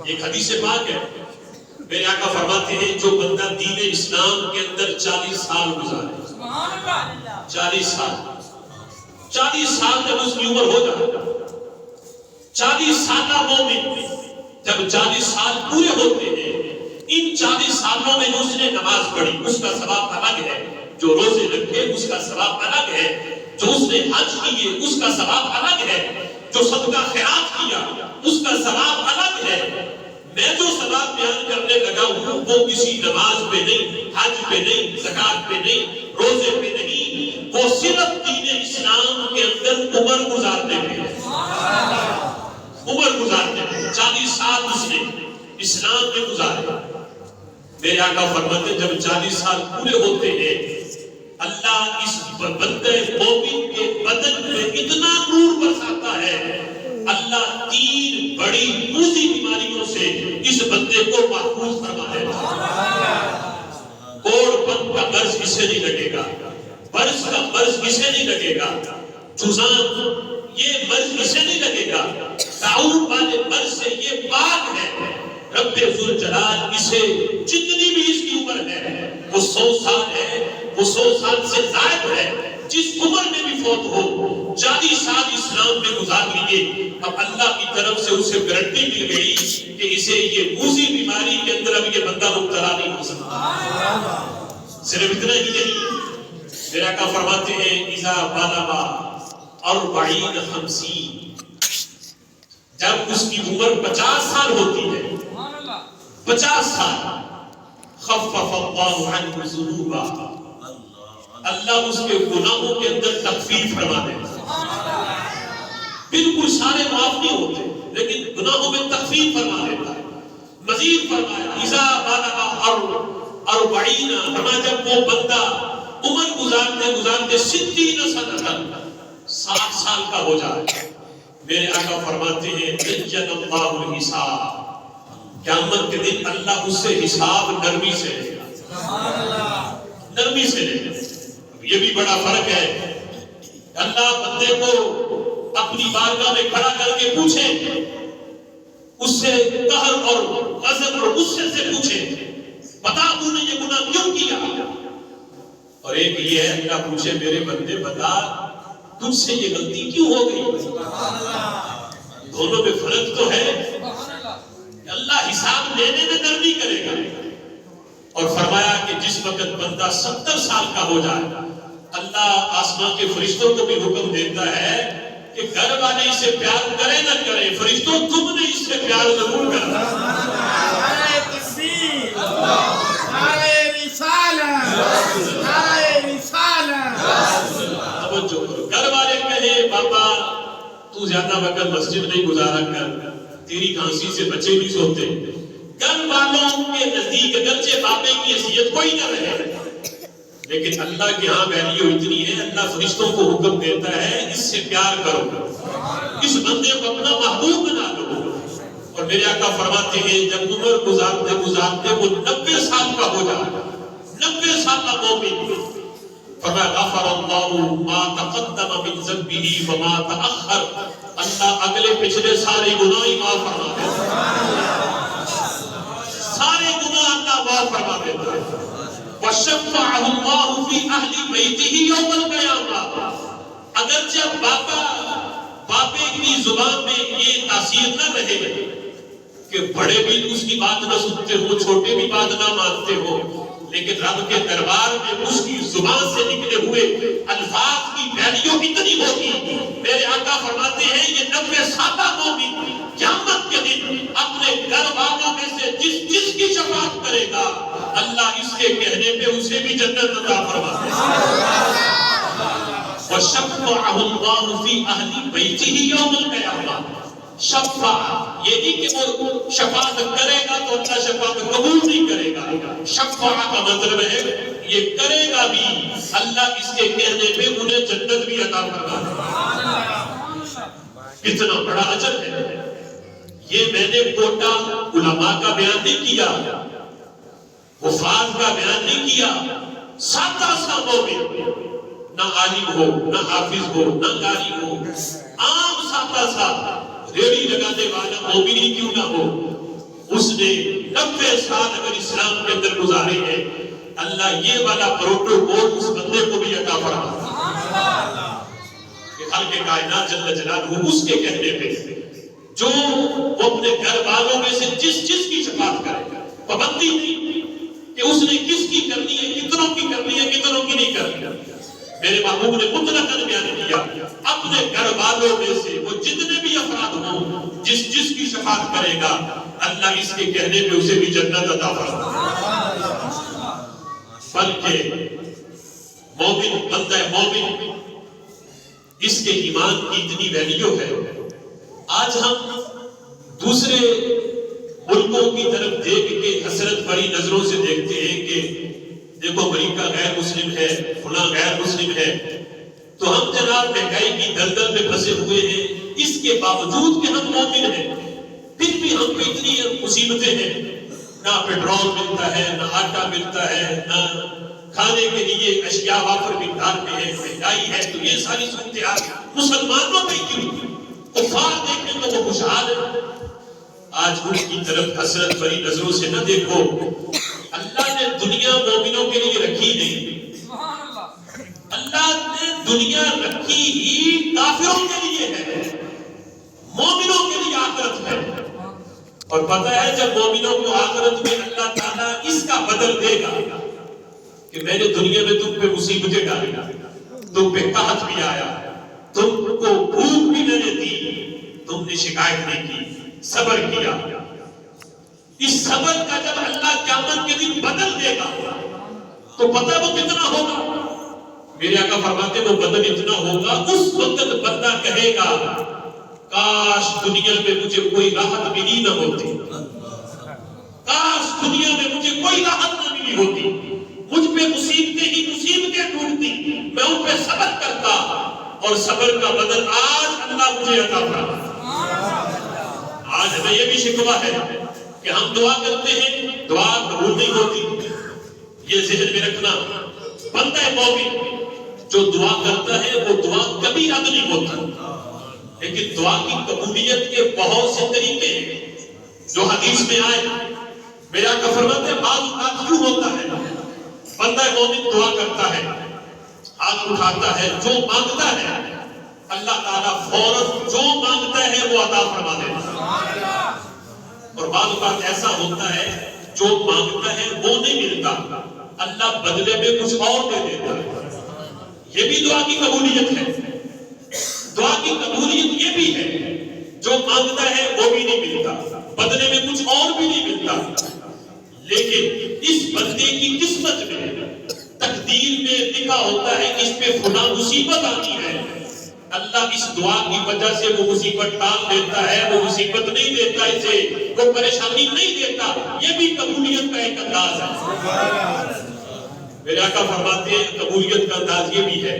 ایک حدیث پاک ہے میرے آقا فرماتے ہیں جو بندہ دین اسلام کے اندر 40 سال گزارے، 40 سال جب اس کی عمر ہو جائے، 40 سالہ مومن جب 40 سال پورے ہوتے ہیں، ان 40 سالوں میں جو اس نے نماز پڑھی اس کا ثواب الگ ہے، جو روزے رکھے اس کا ثواب الگ ہے، جو اس نے حج کیے اس کا ثواب الگ ہے، جو صدقہ خیرات کیا اس کا ثواب الگ ہے. میں جو ثواب بیان کرنے لگا ہوں وہ کسی نماز پہ نہیں، حج پہ نہیں، زکات پہ نہیں، روزے پہ نہیں، وہ صرف دین اسلام کے اندر عمر گزارنے پہ ہے. عمر گزارنے پہ 40 سال اس نے اسلام میں گزارے. میرے آقا فرماتے جب 40 سال پورے ہوتے ہیں اللہ اس بندے مومن کے بدن میں اتنا نور برساتا ہے، اللہ 3 بڑی موذی بیماریوں سے اس بندے کو محفوظ فرما دیتا ہے. کوڑ پن کا مرض اسے نہیں لگے گا، برس کا مرض اسے نہیں لگے گا، جزام یہ مرض اسے نہیں لگے گا، تعاون والے مرض سے یہ پاک ہے. رب ذوالجلال اسے جتنی بھی اس کی عمر ہے وہ 100 سال ہے، وہ 100 سال سے زائد ہے، جس عمر میں بھی فوت ہو 40 سال اسلام میں گزار لیے. اب اللہ کی طرف سے اسے گارنٹی مل گئی کہ اسے یہ موذی بیماری کے اندر اب یہ بندہ مبتلا نہیں ہو سکتا. صرف اتنا ہی نہیں، میرے آقا فرماتے ہیں اذا بلغ 40 50 جب اس کی عمر 50 سال ہوتی ہے، 50 سال خفف اللہ عنہ ذنوبا، اللہ اس کے گناہوں کے اندر تخفیف فرما دیتا ہے. بالکل سارے معاف نہیں ہوتے لیکن گناہوں میں تخفیف فرما دیتا ہے. مزید فرمایا اذا بلغ 40 فرمایا جب وہ بندہ عمر گزارتے گزارتے 60 60 سال کا ہو جائے، میرے آقا فرماتے ہیں اجل اللہ الحساب، قیامت کے دن اللہ اس سے حساب نرمی سے لے گا، نرمی سے لے گا. یہ بھی بڑا فرق ہے. اللہ بندے کو اپنی بارگاہ میں کھڑا کر کے پوچھے اس سے قہر اور غضب اور غصے سے پوچھے بتا تو نے یہ گناہ کیوں کیا؟ اور ایک یہ ہے اللہ پوچھے میرے بندے بتا تجھ سے یہ غلطی کیوں ہو گئی؟ دونوں میں فرق تو ہے کہ اللہ حساب لینے میں نرمی کرے گا، اور فرمایا کہ جس وقت بندہ 70 سال کا ہو جائے اللہ آسمان کے فرشتوں کو بھی حکم دیتا ہے کہ گھر والے اسے پیار کرے نہ کرے، فرشتوں تم نے اس سے پیار ضرور کرنا۔ نعرہ تکبیر، نعرہ رسالت، نعرہ رسالت۔ توجہ کرو، گھر والے کہے بابا تو زیادہ وقت مسجد نہیں گزارا کر، تیری کھانسی سے بچے نہیں سوتے، گھر والوں کے نزدیک اگرچہ بابے کی حیثیت کوئی نہ رہے لیکن اللہ کے ہاں ویلیو اتنی ہے، اللہ فرشتوں کو حکم دیتا ہے اس سے پیار کرو، اس بندے کو اپنا محبوب بنا لو۔ اور میرے آقا فرماتے ہیں جب عمر گزارتے گزارتے وہ 90 سال کا ہو جائے، 90 سال کا مومن، فرمایا غفر اللہ ما تقدم من ذنبہ وما تأخر، اللہ اگلے پچھلے سارے گناہ معاف فرما دیتا ہے، سارے گناہ اللہ معاف فرما دیتا ہے۔ وَشَفَّعَهُ اللَّهُ فِي أَهْلِ بَيْتِهِ يَوْمَ الْقِيَامَةِ، اگرچہ باپے کی زبان میں یہ تاثیر نہ رہے کہ بڑے بھی اس کی بات نہ سنتے ہو، چھوٹے بھی بات نہ مانتے ہو، لیکن رب کے دربار میں اس کی زبان سے نکلے ہوئے الفاظ کی ویلیو اتنی ہوگی۔ میرے آقا فرماتے ہیں یہ 90 سالہ مومن قیامت کے دن اپنے گھر والوں میں سے جس کی شفاعت کرے گا اللہ اس کے کہنے پہ اسے بھی جنت عطا فرما دے گا۔ وَشَفَّعَهُ اللَّهُ فِي أَهْلِ بَيْتِهِ يَوْمَ الْقِيَامَةِ، شفاع یہ نہیں کہ وہ شفاعت کرے گا تو اللہ شفاعت قبول نہیں کرے گا، شفاع کا مطلب ہے یہ کرے گا بھی، اللہ اس کے کہنے پہ انہیں جنت بھی عطا فرما دے گا۔ کتنا بڑا اجر ہے یہ، میں نے کوٹا علماء کا بیان نہیں کیا، حفاظ کا بیان نہیں کیا، سادہ سا مومن، نہ عالم ہو نہ حافظ ہو نہ قاری ہو، عام سادہ سا ریڑھی لگانے والا مومن ہی کیوں نہ ہو، اس نے 90 سال اگر اسلام کے اندر گزارے ہیں اللہ یہ والا پروٹوکول اس بندے کو بھی عطا فرما کہ خالق کائنات جل جلالہ اس کے کہنے پہ جو وہ اپنے گھر والوں میں سے جس کی شفاعت کرے، پابندی نہیں کہ اس نے کس کی کرنی ہے، کتنوں کی کرنی ہے، کتنوں کی نہیں کرنی۔ میرے محبوب نے مطلقاً بیان کیا اپنے گھر والوں میں سے وہ جتنے بھی افراد ہوں جس کی شفاعت کرے گا اللہ اس کے کہنے پہ اسے بھی جنت عطا فرمائے۔ بلکہ مومن بندہ مومن اس کے ایمان کی اتنی ویلیو ہے، آج ہم دوسرے ملکوں کی طرف دیکھ کے حسرت بھری نظروں سے دیکھتے ہیں کہ دیکھو امریکہ غیر مسلم ہے، فلاں غیر مسلم ہے، تو ہم جناب مہنگائی کی دلدل میں پھنسے ہوئے ہیں، اس کے باوجود کہ ہم مومن ہیں پھر بھی ہم کو اتنی مصیبتیں ہیں، نہ پیٹرول ملتا ہے، نہ آٹا ملتا ہے، نہ کھانے کے لیے اشیاء وافر مقدار میں ہے، مہنگائی ہے، تو یہ ساری صورتحال مسلمانوں پہ کیوں؟ کفار دیکھیں تو وہ خوشحال ہے۔ آج ان کی طرف حسرت بھری نظروں سے نہ دیکھو، اللہ نے دنیا مومنوں کے لیے رکھی نہیں، اللہ نے دنیا رکھی ہی کافروں کے لیے ہے، مومنوں کے لیے آخرت ہے۔ اور پتہ ہے جب مومنوں کو آخرت میں اللہ تعالیٰ اس کا بدل دے گا کہ میں نے دنیا میں تم پہ مصیبتیں ڈالی، تم پہ قحط بھی آیا، تم کو بھوک بھی میں نے دی، تم نے شکایت نہیں کی، صبر کیا، اس صبر کا جب اللہ قیامت کے دن بدل دے گا تو پتہ وہ کتنا ہوگا؟ میرے آقا فرماتے وہ بدل اتنا ہوگا اس وقت بندہ کہے گا کاش دنیا میں مجھے کوئی راحت ملی نہ ہوتی، کاش دنیا میں مجھے کوئی راحت نہ ملی ہوتی، مجھ پہ مصیبتیں ہی مصیبتیں ٹوٹتی، میں ان پہ صبر کرتا، اور صبر کا بدل آج اللہ مجھے عطا فرما۔ آج ہمیں یہ بھی شکوہ ہے کہ ہم دعا کرتے ہیں، دعا قبول نہیں ہوتی، یہ ذہن میں رکھنا۔ بندہ مومن جو دعا کرتا ہے وہ دعا کبھی رد نہیں ہوتا، لیکن دعا کی قبولیت کے بہت سے طریقے ہیں۔ جو حدیث میں آئے میرے آقا فرماتے ہیں بعض اوقات کیوں ہوتا ہے بندہ مومن دعا کرتا ہے ہاتھ اٹھاتا ہے جو مانگتا ہے اللہ تعالیٰ فوراً جو مانگتا ہے وہ عطا فرما دیتا ہے اور بعض اوقات ایسا ہوتا ہے جو مانگتا ہے وہ نہیں ملتا اللہ بدلے میں کچھ اور دے دیتا ہے یہ بھی دعا کی قبولیت ہے دعا کی قبولیت یہ بھی ہے جو مانگتا ہے وہ بھی نہیں ملتا بدلے میں کچھ اور بھی نہیں ملتا لیکن اس بندے کی قسمت میں تقدیر میں لکھا ہوتا ہے اس پہ خدا مصیبت آنی ہے اللہ اس دعا کی وجہ سے وہ مصیبت ٹال دیتا ہے وہ مصیبت نہیں دیتا اسے وہ پریشانی نہیں دیتا یہ بھی قبولیت کا ایک انداز ہے میرے آقا فرماتے ہیں قبولیت کا انداز یہ بھی ہے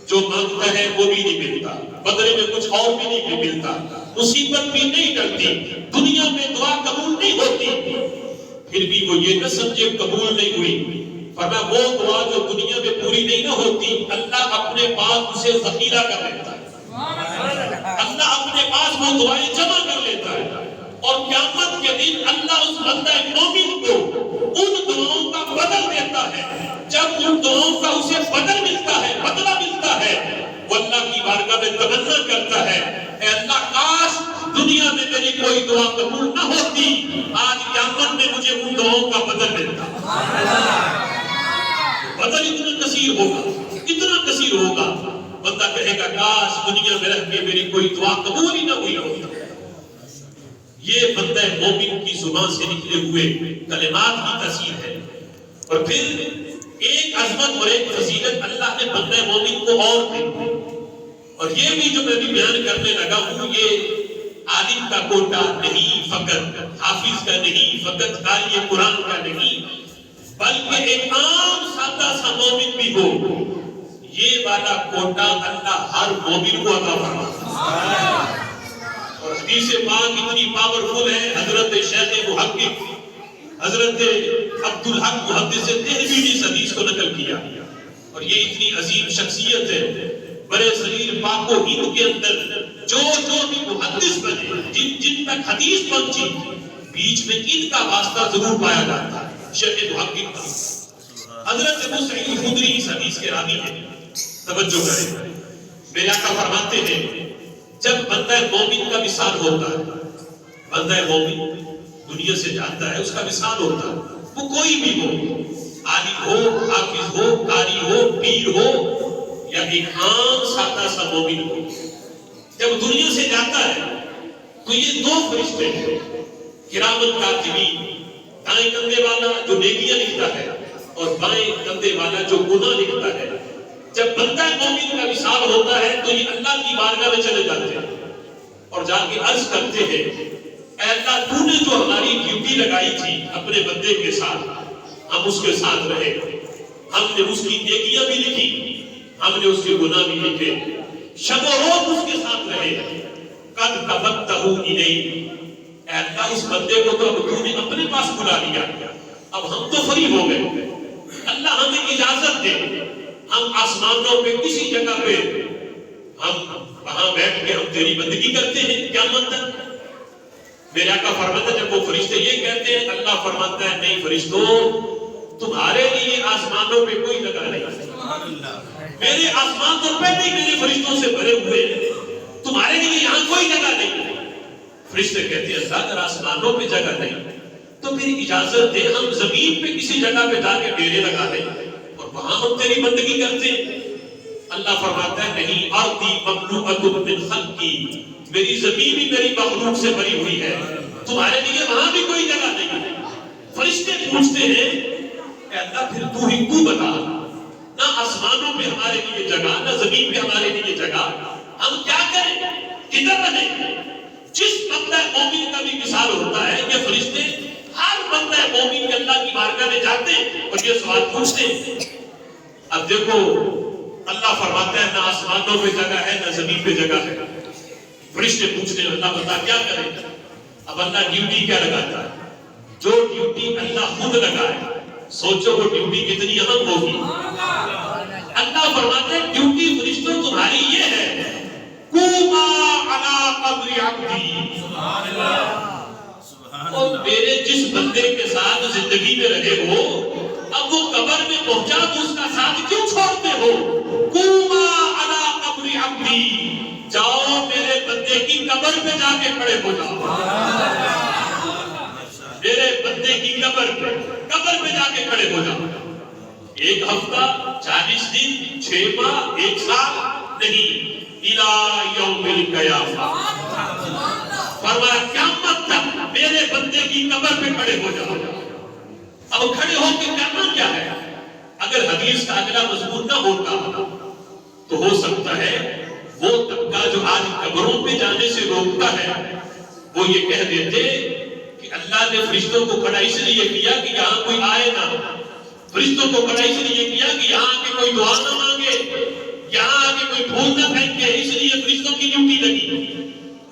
جو مانگتا ہے وہ بھی نہیں ملتا بدلے میں کچھ اور بھی نہیں ملتا مصیبت بھی نہیں ڈرتی دنیا میں دعا قبول نہیں ہوتی پھر بھی وہ یہ نہ سمجھے قبول نہیں ہوئی فرمایا وہ دعا جو دنیا میں پوری نہیں نہ ہوتی اللہ اپنے پاس اسے ذخیرہ کر لیتا ہے اللہ اپنے پاس وہ دعائیں جمع کر لیتا ہے اور قیامت کے دن اللہ اس بندہ مومن کو ان دعاؤں کا بدل دیتا ہے جب ان دعاؤں کا اسے بدل ملتا ہے بدلہ ملتا ہے وہ اللہ کی بارگاہ میں تمنا کرتا ہے اے اللہ کاش دنیا میں میری کوئی دعا قبول نہ ہوتی آج قیامت میں مجھے ان دعاؤں کا بدل ملتا بدل اتنا کثیر ہوگا بندہ کہے گا کاش دنیا میں رہ کے میری کوئی دعا قبول ہی نہ ہوئی ہوتی یہ بندہ مومن کی زبان سے نکلے ہوئے کلمات کی تاثیر ہے اور پھر ایک عظمت اور ایک فضیلت اللہ نے بندہ مومن کو اور دی اور یہ بھی جو میں بھی بیان کرنے لگا ہوں یہ عالم کا کوٹا نہیں فقط حافظ کا نہیں فقط قاری قرآن کا نہیں بلکہ ایک عام سادہ سا مومن بھی ہو یہ والا کوٹا اللہ ہر مومن کو عطا فرماتا ہے اور حدیث پاک اتنی پاورفل ہے حضرت شیخ محقق حضرت عبدالحق محدث دہلوی نے اس حدیث کو نقل کیا اور یہ اتنی عظیم شخصیت ہے برے صغیر پاک و ہند کے اندر جو بھی محدث بنے جن تک حدیث پہنچی بیچ میں ان کا واسطہ ضرور پایا جاتا ہے شیخ محقق کا حضرت ابو سعید خدری اس حدیث کے راوی ہیں توجہ کریں میرے آقا فرماتے ہیں جب بندہ مومن کا وصال ہوتا ہے بندہ مومن دنیا سے جاتا ہے اس کا وصال ہوتا ہے وہ کوئی بھی ہو عالم ہو حافظ ہو قاری ہو پیر ہو یا ایک عام سادہ سا مومن ہو جب دنیا سے جاتا ہے تو یہ دو فرشتے ہیں کرامن کاتبین دائیں کندھے والا جو نیکیاں لکھتا ہے اور بائیں کندھے والا جو گناہ لکھتا ہے جب بندہ مومن کا وصال ہوتا ہے تو یہ اللہ کی بارگاہ میں چلے جاتے ہیں اور جا کے عرض کرتے ہیں اے اللہ تو نے جو ہماری ڈیوٹی لگائی تھی اپنے بندے کے ساتھ ہم اس کے ساتھ رہے ہم نے اس کی نیکیاں بھی لکھی ہم نے اس کے گناہ بھی لکھے شب و روز اس کے ساتھ رہے قد تبتہ الیہ اے اللہ اس بندے کو تو اب تو نے اپنے پاس بلا لیا اب ہم تو فری ہو گئے اللہ ہمیں اجازت دے ہم آسمانوں پہ کسی جگہ پہ ہم وہاں بیٹھ کے ہم تیری بندگی کرتے ہیں قیامت تک میرے آقا فرماتا ہے جب وہ فرشتے یہ کہتے ہیں اللہ فرماتا ہے نہیں فرشتوں تمہارے لیے آسمانوں پہ کوئی جگہ نہیں میرے آسمان تو پہلے ہی میرے فرشتوں سے بھرے ہوئے تمہارے لیے یہاں کوئی جگہ نہیں فرشتے کہتے ہیں اللہ اگر آسمانوں پہ جگہ نہیں تو پھر اجازت دے ہم زمین پہ کسی جگہ پہ جا کے ڈیرے لگا دیں اور وہاں ہم تیری بندگی کرتے ہیں اللہ فرماتا ہے نہیں ارضی مملوءۃ من خلقی میری زمین بھی میری مخلوق سے بھری ہوئی ہے تمہارے لیے وہاں بھی کوئی جگہ نہیں فرشتے پوچھتے ہیں اے اللہ پھر تو ہی تو بتا نہ آسمانوں پہ ہمارے لیے جگہ نہ زمین پہ ہمارے لیے جگہ ہم کیا کریں کدھر رہیں جس بندہ مومن کا بھی مثال ہوتا ہے کہ فرشتے ہر بندہ مومن کے اللہ کی بارگاہ میں جاتے ہیں اور یہ سوال پوچھتے ہیں اب دیکھو اللہ فرماتا ہے نہ آسمانوں پہ جگہ ہے نہ زمین پہ جگہ ہے فرشتے پوچھتے ہیں اللہ بتا کیا کریں اب اللہ ڈیوٹی کیا لگاتا ہے جو ڈیوٹی اللہ خود لگائے سوچو وہ ڈیوٹی کتنی اہم ہوگی اللہ فرماتا ہے ڈیوٹی فرشتوں تمہاری یہ ہے قوما علی قبر عبدی اور میرے جس بندے کے ساتھ زندگی میں رہے ہو اب وہ قبر میں پہنچا تو اس کا ساتھ کیوں چھوڑتے ہو؟ قوما علی قبر عبدی، جاؤ میرے بندے کی قبر پہ جا کے کھڑے ہو جاؤ، میرے بندے کی قبر پہ جا کے کھڑے ہو جاؤ۔ 1 ہفتہ 40 دن 6 ماہ 1 سال نہیں، الی یوم القیامہ، فرمایا قیامت تک میرے بندے کی قبر پہ کھڑے ہو جاؤ۔ اب کھڑے ہو کے کرنا کیا ہے؟ اگر حدیث کا اگلا مضمون نہ ہوتا تو ہو سکتا ہے وہ طبقہ جو آج قبروں پہ جانے سے روکتا ہے وہ یہ کہہ دیتے کہ اللہ نے فرشتوں کو کھڑا اس لیے کیا کہ یہاں کوئی آئے نہ، فرشتوں کو کھڑا اس لیے کیا کہ یہاں آ کے کوئی دعا نہ مانگے، یہاں آ کے کوئی پھول نہ پھینکے، اس لیے فرشتوں کی ڈیوٹی لگی۔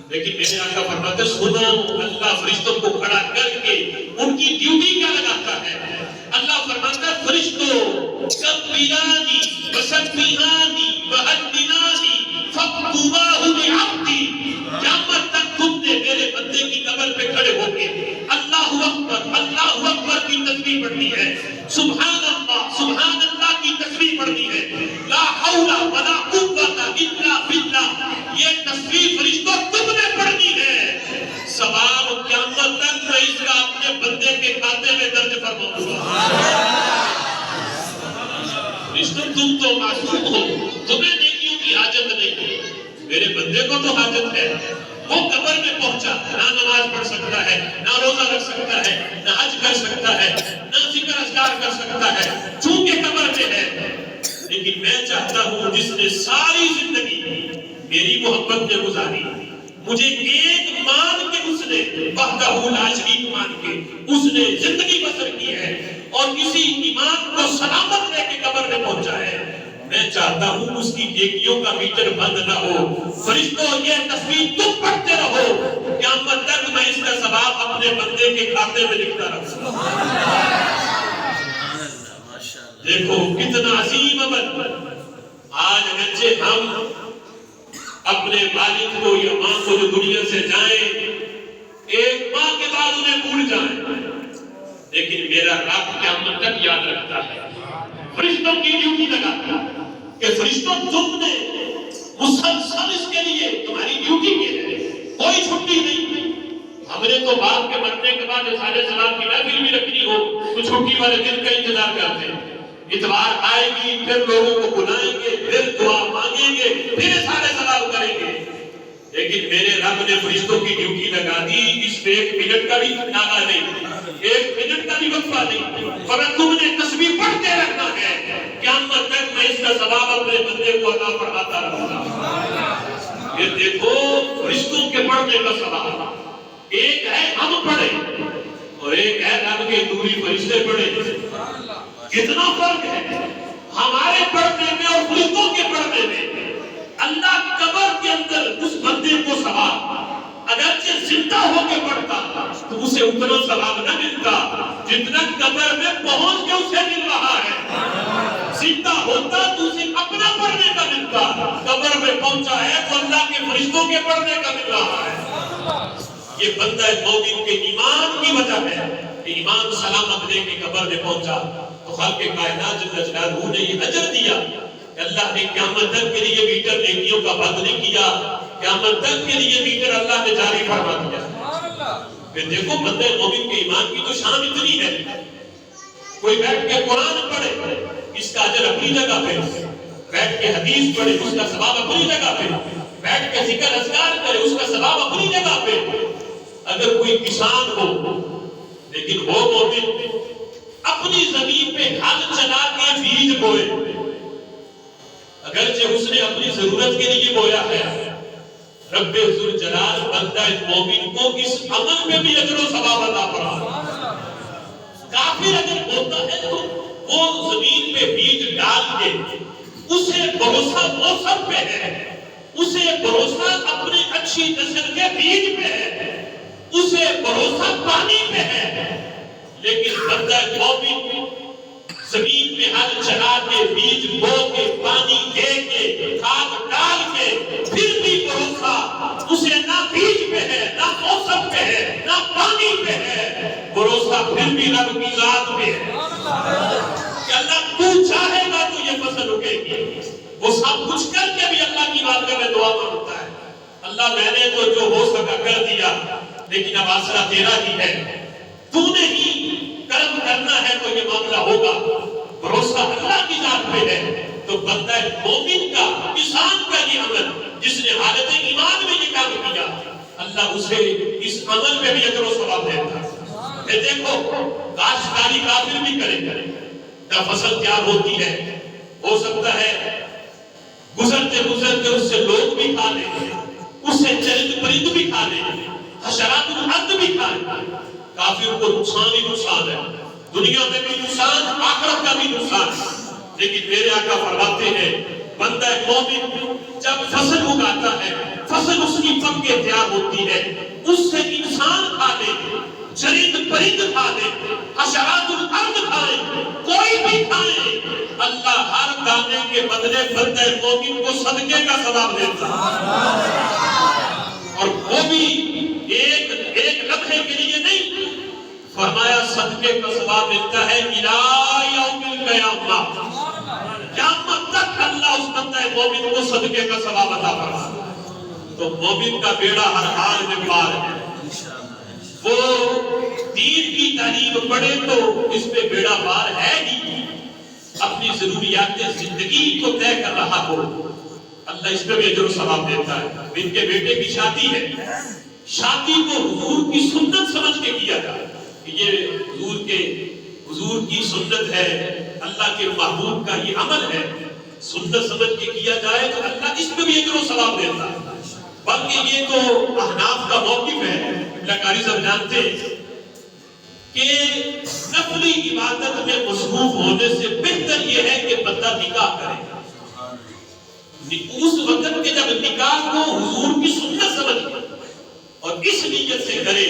لیکن میرے آقا فرماتے سنو، اللہ فرشتوں کو کھڑا کر کے ان کی ڈیوٹی کیا لگاتا ہے؟ اللہ فرماتا ہے فرشتوں کبیرانی وسبحانی وحدنانی فاکتباہ بعبدی، قیامت تک تم نے میرے بندے کی قبر پہ کھڑے ہو کے اللہ اکبر کی تسبیح پڑھنی ہے، سبحان اللہ کی تسبیح پڑھنی ہے، لا حول ولا قوت الا باللہ، یہ تسبیح فرشتوں تم نے پڑھنی ہے، ثواب قیامت تک میں اس کا اپنے بندے کے کھاتے میں درج فرماؤں گا۔ فرشتوں تم تو معصوم ہو، تمہیں نیکیوں کی حاجت نہیں، میرے بندے کو تو حاجت ہے۔ وہ قبر میں پہنچا، نہ نماز پڑھ سکتا ہے، نہ روزہ رکھ سکتا ہے، نہ حج کر سکتا ہے، نہ ذکر اذکار کر سکتا ہے، چونکہ قبر میں ہے۔ لیکن میں چاہتا ہوں جس نے ساری زندگی میری محبت میں گزاری، مجھے ایک مان کے اس نے وحدہ لا شریک مان کے اس نے زندگی بسر کی ہے اور کسی ایمان کو سلامت لے کے قبر میں پہنچا ہے، میں چاہتا ہوں اس کی نیکیوں کا میٹر بند نہ ہو۔ فرشتوں یہ تسبیح تم پڑھتے رہو، قیامت تک میں اس کا ثواب اپنے بندے کے کھاتے میں لکھتا رہوں۔ دیکھو کتنا عظیم عمل۔ آج اگرچہ ہم اپنے والد کو یا ماں کو جو دنیا سے جائیں 1 ماہ کے بعد انہیں بھول جائیں، لیکن میرا رب قیامت تک یاد رکھتا ہے، فرشتوں کی ڈیوٹی لگاتا ہے کہ فرشتوں تم نے مسلسل اس کے لیے تمہاری ڈیوٹی کی ہے، کوئی چھٹی نہیں۔ ہم نے تو باپ کے مرنے کے بعد سارے ثواب کی محفل بھی رکھنی ہو تو چھٹی والے دن کا انتظار کرتے ہیں، اتوار آئے گی پھر لوگوں کو بلائیں گے، پھر دعا مانگیں گے، پھر سارے ثواب کریں گے۔ لیکن میرے رب نے فرشتوں کی ڈیوٹی لگا دی، اس پہ 1 منٹ کا بھی ناغہ نہیں، 1 منٹ کا بھی وقفہ نہیں، اور تم نے تسبیح پڑھتے رہنا ہے، قیامت تک میں اس کا ثواب اپنے بندے کو عطا فرماتا رہوں گا۔ یہ دیکھو فرشتوں کے پڑھنے کا ثواب، ایک ہے ہم پڑھے اور ایک ہے رب کے دوری فرشتے پڑھے، کتنا فرق ہے ہمارے پڑھنے میں اور فرشتوں کے پڑھنے میں۔ اللہ قبر کے اندر اس بندے کو ثواب اگرچہ زندہ ہو کے پڑھتا تو اسے اتنا ثواب نہ ملتا جتنا قبر میں پہنچ کے اسے مل رہا ہے۔ زندہ ہوتا تو اسے اپنا پڑھنے کا ملتا، قبر میں پہنچا ہے تو اللہ کے فرشتوں کے پڑھنے کا مل رہا ہے۔ یہ بندہ مومن کے ایمان کی وجہ ہے کہ ایمان سلامت لے کے قبر میں پہنچا تو خالق کائنات جل جلالہ نے یہ اجر دیا۔ اللہ نے قیامت تک کے لیے میٹر نیکیوں کا بند نہیں کیا، قیامت تک کے لیے میٹر اللہ نے جاری فرما دیا۔ پھر دیکھو بندے مومن کے ایمان کی تو شان اتنی ہے، کوئی بیٹھ کے قرآن پڑھے اس کا اجر اپنی جگہ پہ، بیٹھ کے حدیث پڑھے اس کا ثواب اپنی جگہ پہ، بیٹھ کے ذکر اذکار کرے اس کا ثواب اپنی جگہ پہ۔ اگر کوئی کسان ہو لیکن وہ مومن اپنی زمین پہ ہل چلا کے بیج بوئے، اگرچہ اس نے اپنی ضرورت کے لیے بویا ہے، رب ذوالجلال بندہ مومن کو اس عمل میں بھی اجر و ثواب عطا فرمائے۔ کافر اگر ہوتا ہے تو وہ زمین پہ بیج ڈال کے اسے بھروسہ موسم پہ ہے، اسے بھروسہ اپنے اچھی نسل کے بیج پہ ہے، اسے بھروسہ پانی پہ ہے، لیکن بندہ مومن زمین میں ہل چلا کے بیج بو کے پانی دے کے کھاد ڈال کے پھر بھی بھروسہ اسے نہ بیج پہ ہے، نہ موسم پہ ہے، نہ پانی پہ ہے، ذات پہ ہے کہ اللہ تو چاہے گا تو یہ فصل اگے گی. وہ سب کچھ کر کے بھی اللہ کی بارگاہ میں دعا مانگتا ہے. اللہ میں نے تو جو ہو سکا کر دیا لیکن اب آسرا تیرا ہی ہے. تو نے ہی کرم کرنا ہے تو یہ معاملہ ہوگا. بھروسہ اللہ کی ذات پہ ہے. تو بندہ مومن کا کسان کا یہ عمل جس نے حالت ایمان میں یہ کام کیا اللہ اسے اس عمل میں بھی اجر و ثواب دیتا ہے. دیکھو کاشتکاری کافر بھی کرے جب فصل تیار ہوتی ہے ہو سکتا ہے گزرتے گزرتے اس سے لوگ بھی کھا لیں, اس سے چرند پرند بھی کھا لیں, حشرات الارض بھی کھا لیں. کافر کو نقصان ہی نقصان ہے, دنیا میں بھی نقصان, آخرت کا بھی نقصان. لیکن میرے آقا فرماتے ہیں بندہ مومن جب فصل اگاتا ہے فصل اس کی پک کے تیار ہوتی ہے اس سے انسان کھا لے, چرند پرند کھا لے, حشرات الارض کھائیں, کوئی بھی کھائیں, اللہ ہر دانے کے بدلے بندہ مومن کو صدقے کا ثواب دیتا ہے. اور وہ بھی ایک لمحے کے لیے نہیں, فرمایا صدقے کا ثواب ملتا ہے الى یوم القیامہ, قیامت تک اللہ اس بندہ مومن کو صدقے کا ثواب عطا فرماتا ہے. تو مومن کا بیڑا ہر حال میں پار ہے. وہ دین کی تعلیم پڑھے تو اس پہ بیڑا پار ہے ہی, اپنی ضروریات زندگی کو طے کر رہا ہو اللہ اس پہ بھی اجر و ثواب دیتا ہے. ان کے بیٹے کی شادی ہے, شادی کو حضور کی سنت سمجھ کے کیا جائے کہ یہ حضور کی سنت ہے, اللہ کے محبوب کا یہ عمل ہے, سنت سمجھ کے کیا جائے تو اللہ اس پہ بھی اجر و ثواب دیتا ہے. بلکہ یہ تو احناف کا موقف ہے. اللہ قاری صاحب جانتے کہ نفلی عبادت میں مصروف ہونے سے بہتر یہ ہے کہ بندہ نکاح کرے. اس وقت کے جب نکاح کو حضور کی سنت سمجھ اور اس نیت سے کرے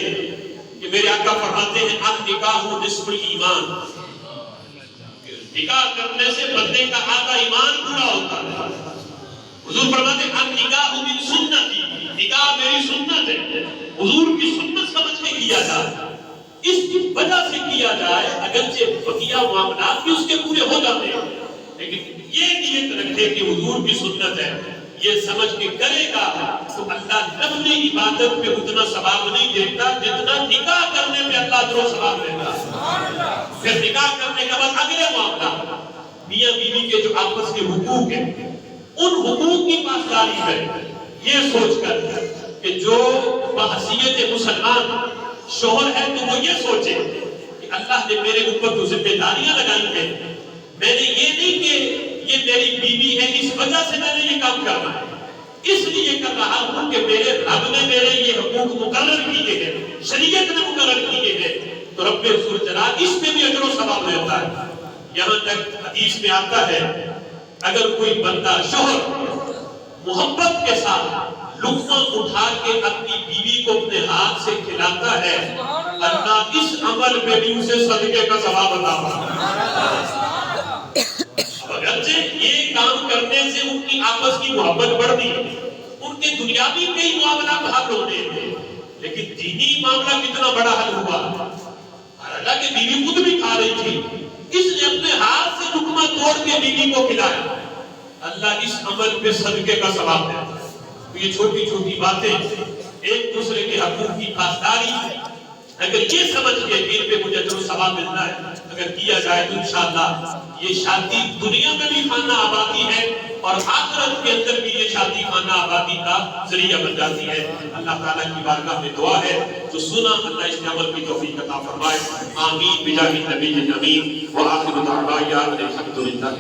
کہ میرے آقا فرماتے ہیں النکاح نصف الایمان, نکاح کرنے سے بندے کا آدھا ایمان پورا ہوتا ہے. حضور فرماتے ہیں النکاح من سنتی, نکاح میری سنت ہے, حضور کی سنت سمجھ کے کیا جائے, اس کی وجہ سے کیا جائے. اگرچہ بقیہ معاملات بھی اس کے پورے ہو جاتے ہیں لیکن یہ نیت رکھے کہ حضور کی سنت ہے, یہ سمجھ کے کرے گا تو اللہ نفلی عبادت پہ اتنا ثواب نہیں دیتا جتنا نکاح کرنے پہ اللہ اجر و ثواب دیتا. پھر نکاح کرنے کے بعد اگلے معاملہ میاں بیوی کے جو آپس کے حقوق ہیں ان حقوق کی پاسداری ہے. یہ سوچ کر کہ جو بحیثیت مسلمان شوہر ہے تو وہ یہ سوچے کہ اللہ نے میرے اوپر تو ذمہ داریاں لگائی ہیں, میں نے یہ نہیں کہ یہ میری بیوی ہے اس وجہ سے میں نے یہ کام کرنا ہے, اس لیے کر رہا ہوں کہ میرے رب نے میرے یہ حقوق مقرر کیے ہیں, شریعت نے مقرر کیے ہیں, تو رب ذوالجلال اس پہ بھی اجر و ثواب دیتا ہے. یہاں تک حدیث میں آتا ہے اگر کوئی بندہ شوہر محبت کے ساتھ لقمہ اٹھا کے اپنی بیوی کو اپنے ہاتھ سے کھلاتا ہے اللہ اس عمل پہ بھی اسے صدقے کا ثواب عطا فرماتا ہے. اگرچہ یہ کام کرنے سے ان کی آپس کی محبت بڑھتی, ان کے دنیاوی کئی معاملات حل ہونے تھے, لیکن دینی معاملہ کتنا بڑا حل ہوا. اللہ کی بیوی خود بھی کھا رہی تھی, اس نے اپنے ہاتھ سے لقمہ توڑ کے بیوی کو کھلایا, اللہ اس عمل پہ صدقے کا ثواب دیتا ہے. تو یہ چھوٹی چھوٹی باتیں ایک دوسرے کے حقوق کی پاسداری, اگر یہ سمجھ کے دین پہ مجھے جو ثواب ملنا ہے اگر کیا جائے تو انشاءاللہ یہ شادی دنیا میں بھی خانہ آبادی ہے اور آخرت کے اندر بھی یہ شادی خانہ آبادی کا ذریعہ بن جاتی ہے. اللہ تعالیٰ کی بارگاہ میں دعا ہے جو سنا اللہ اس عمل کی توفیق عطا فرمائے. آمین بجاہ النبی الامین وآخر دعوانا الحمدللہ.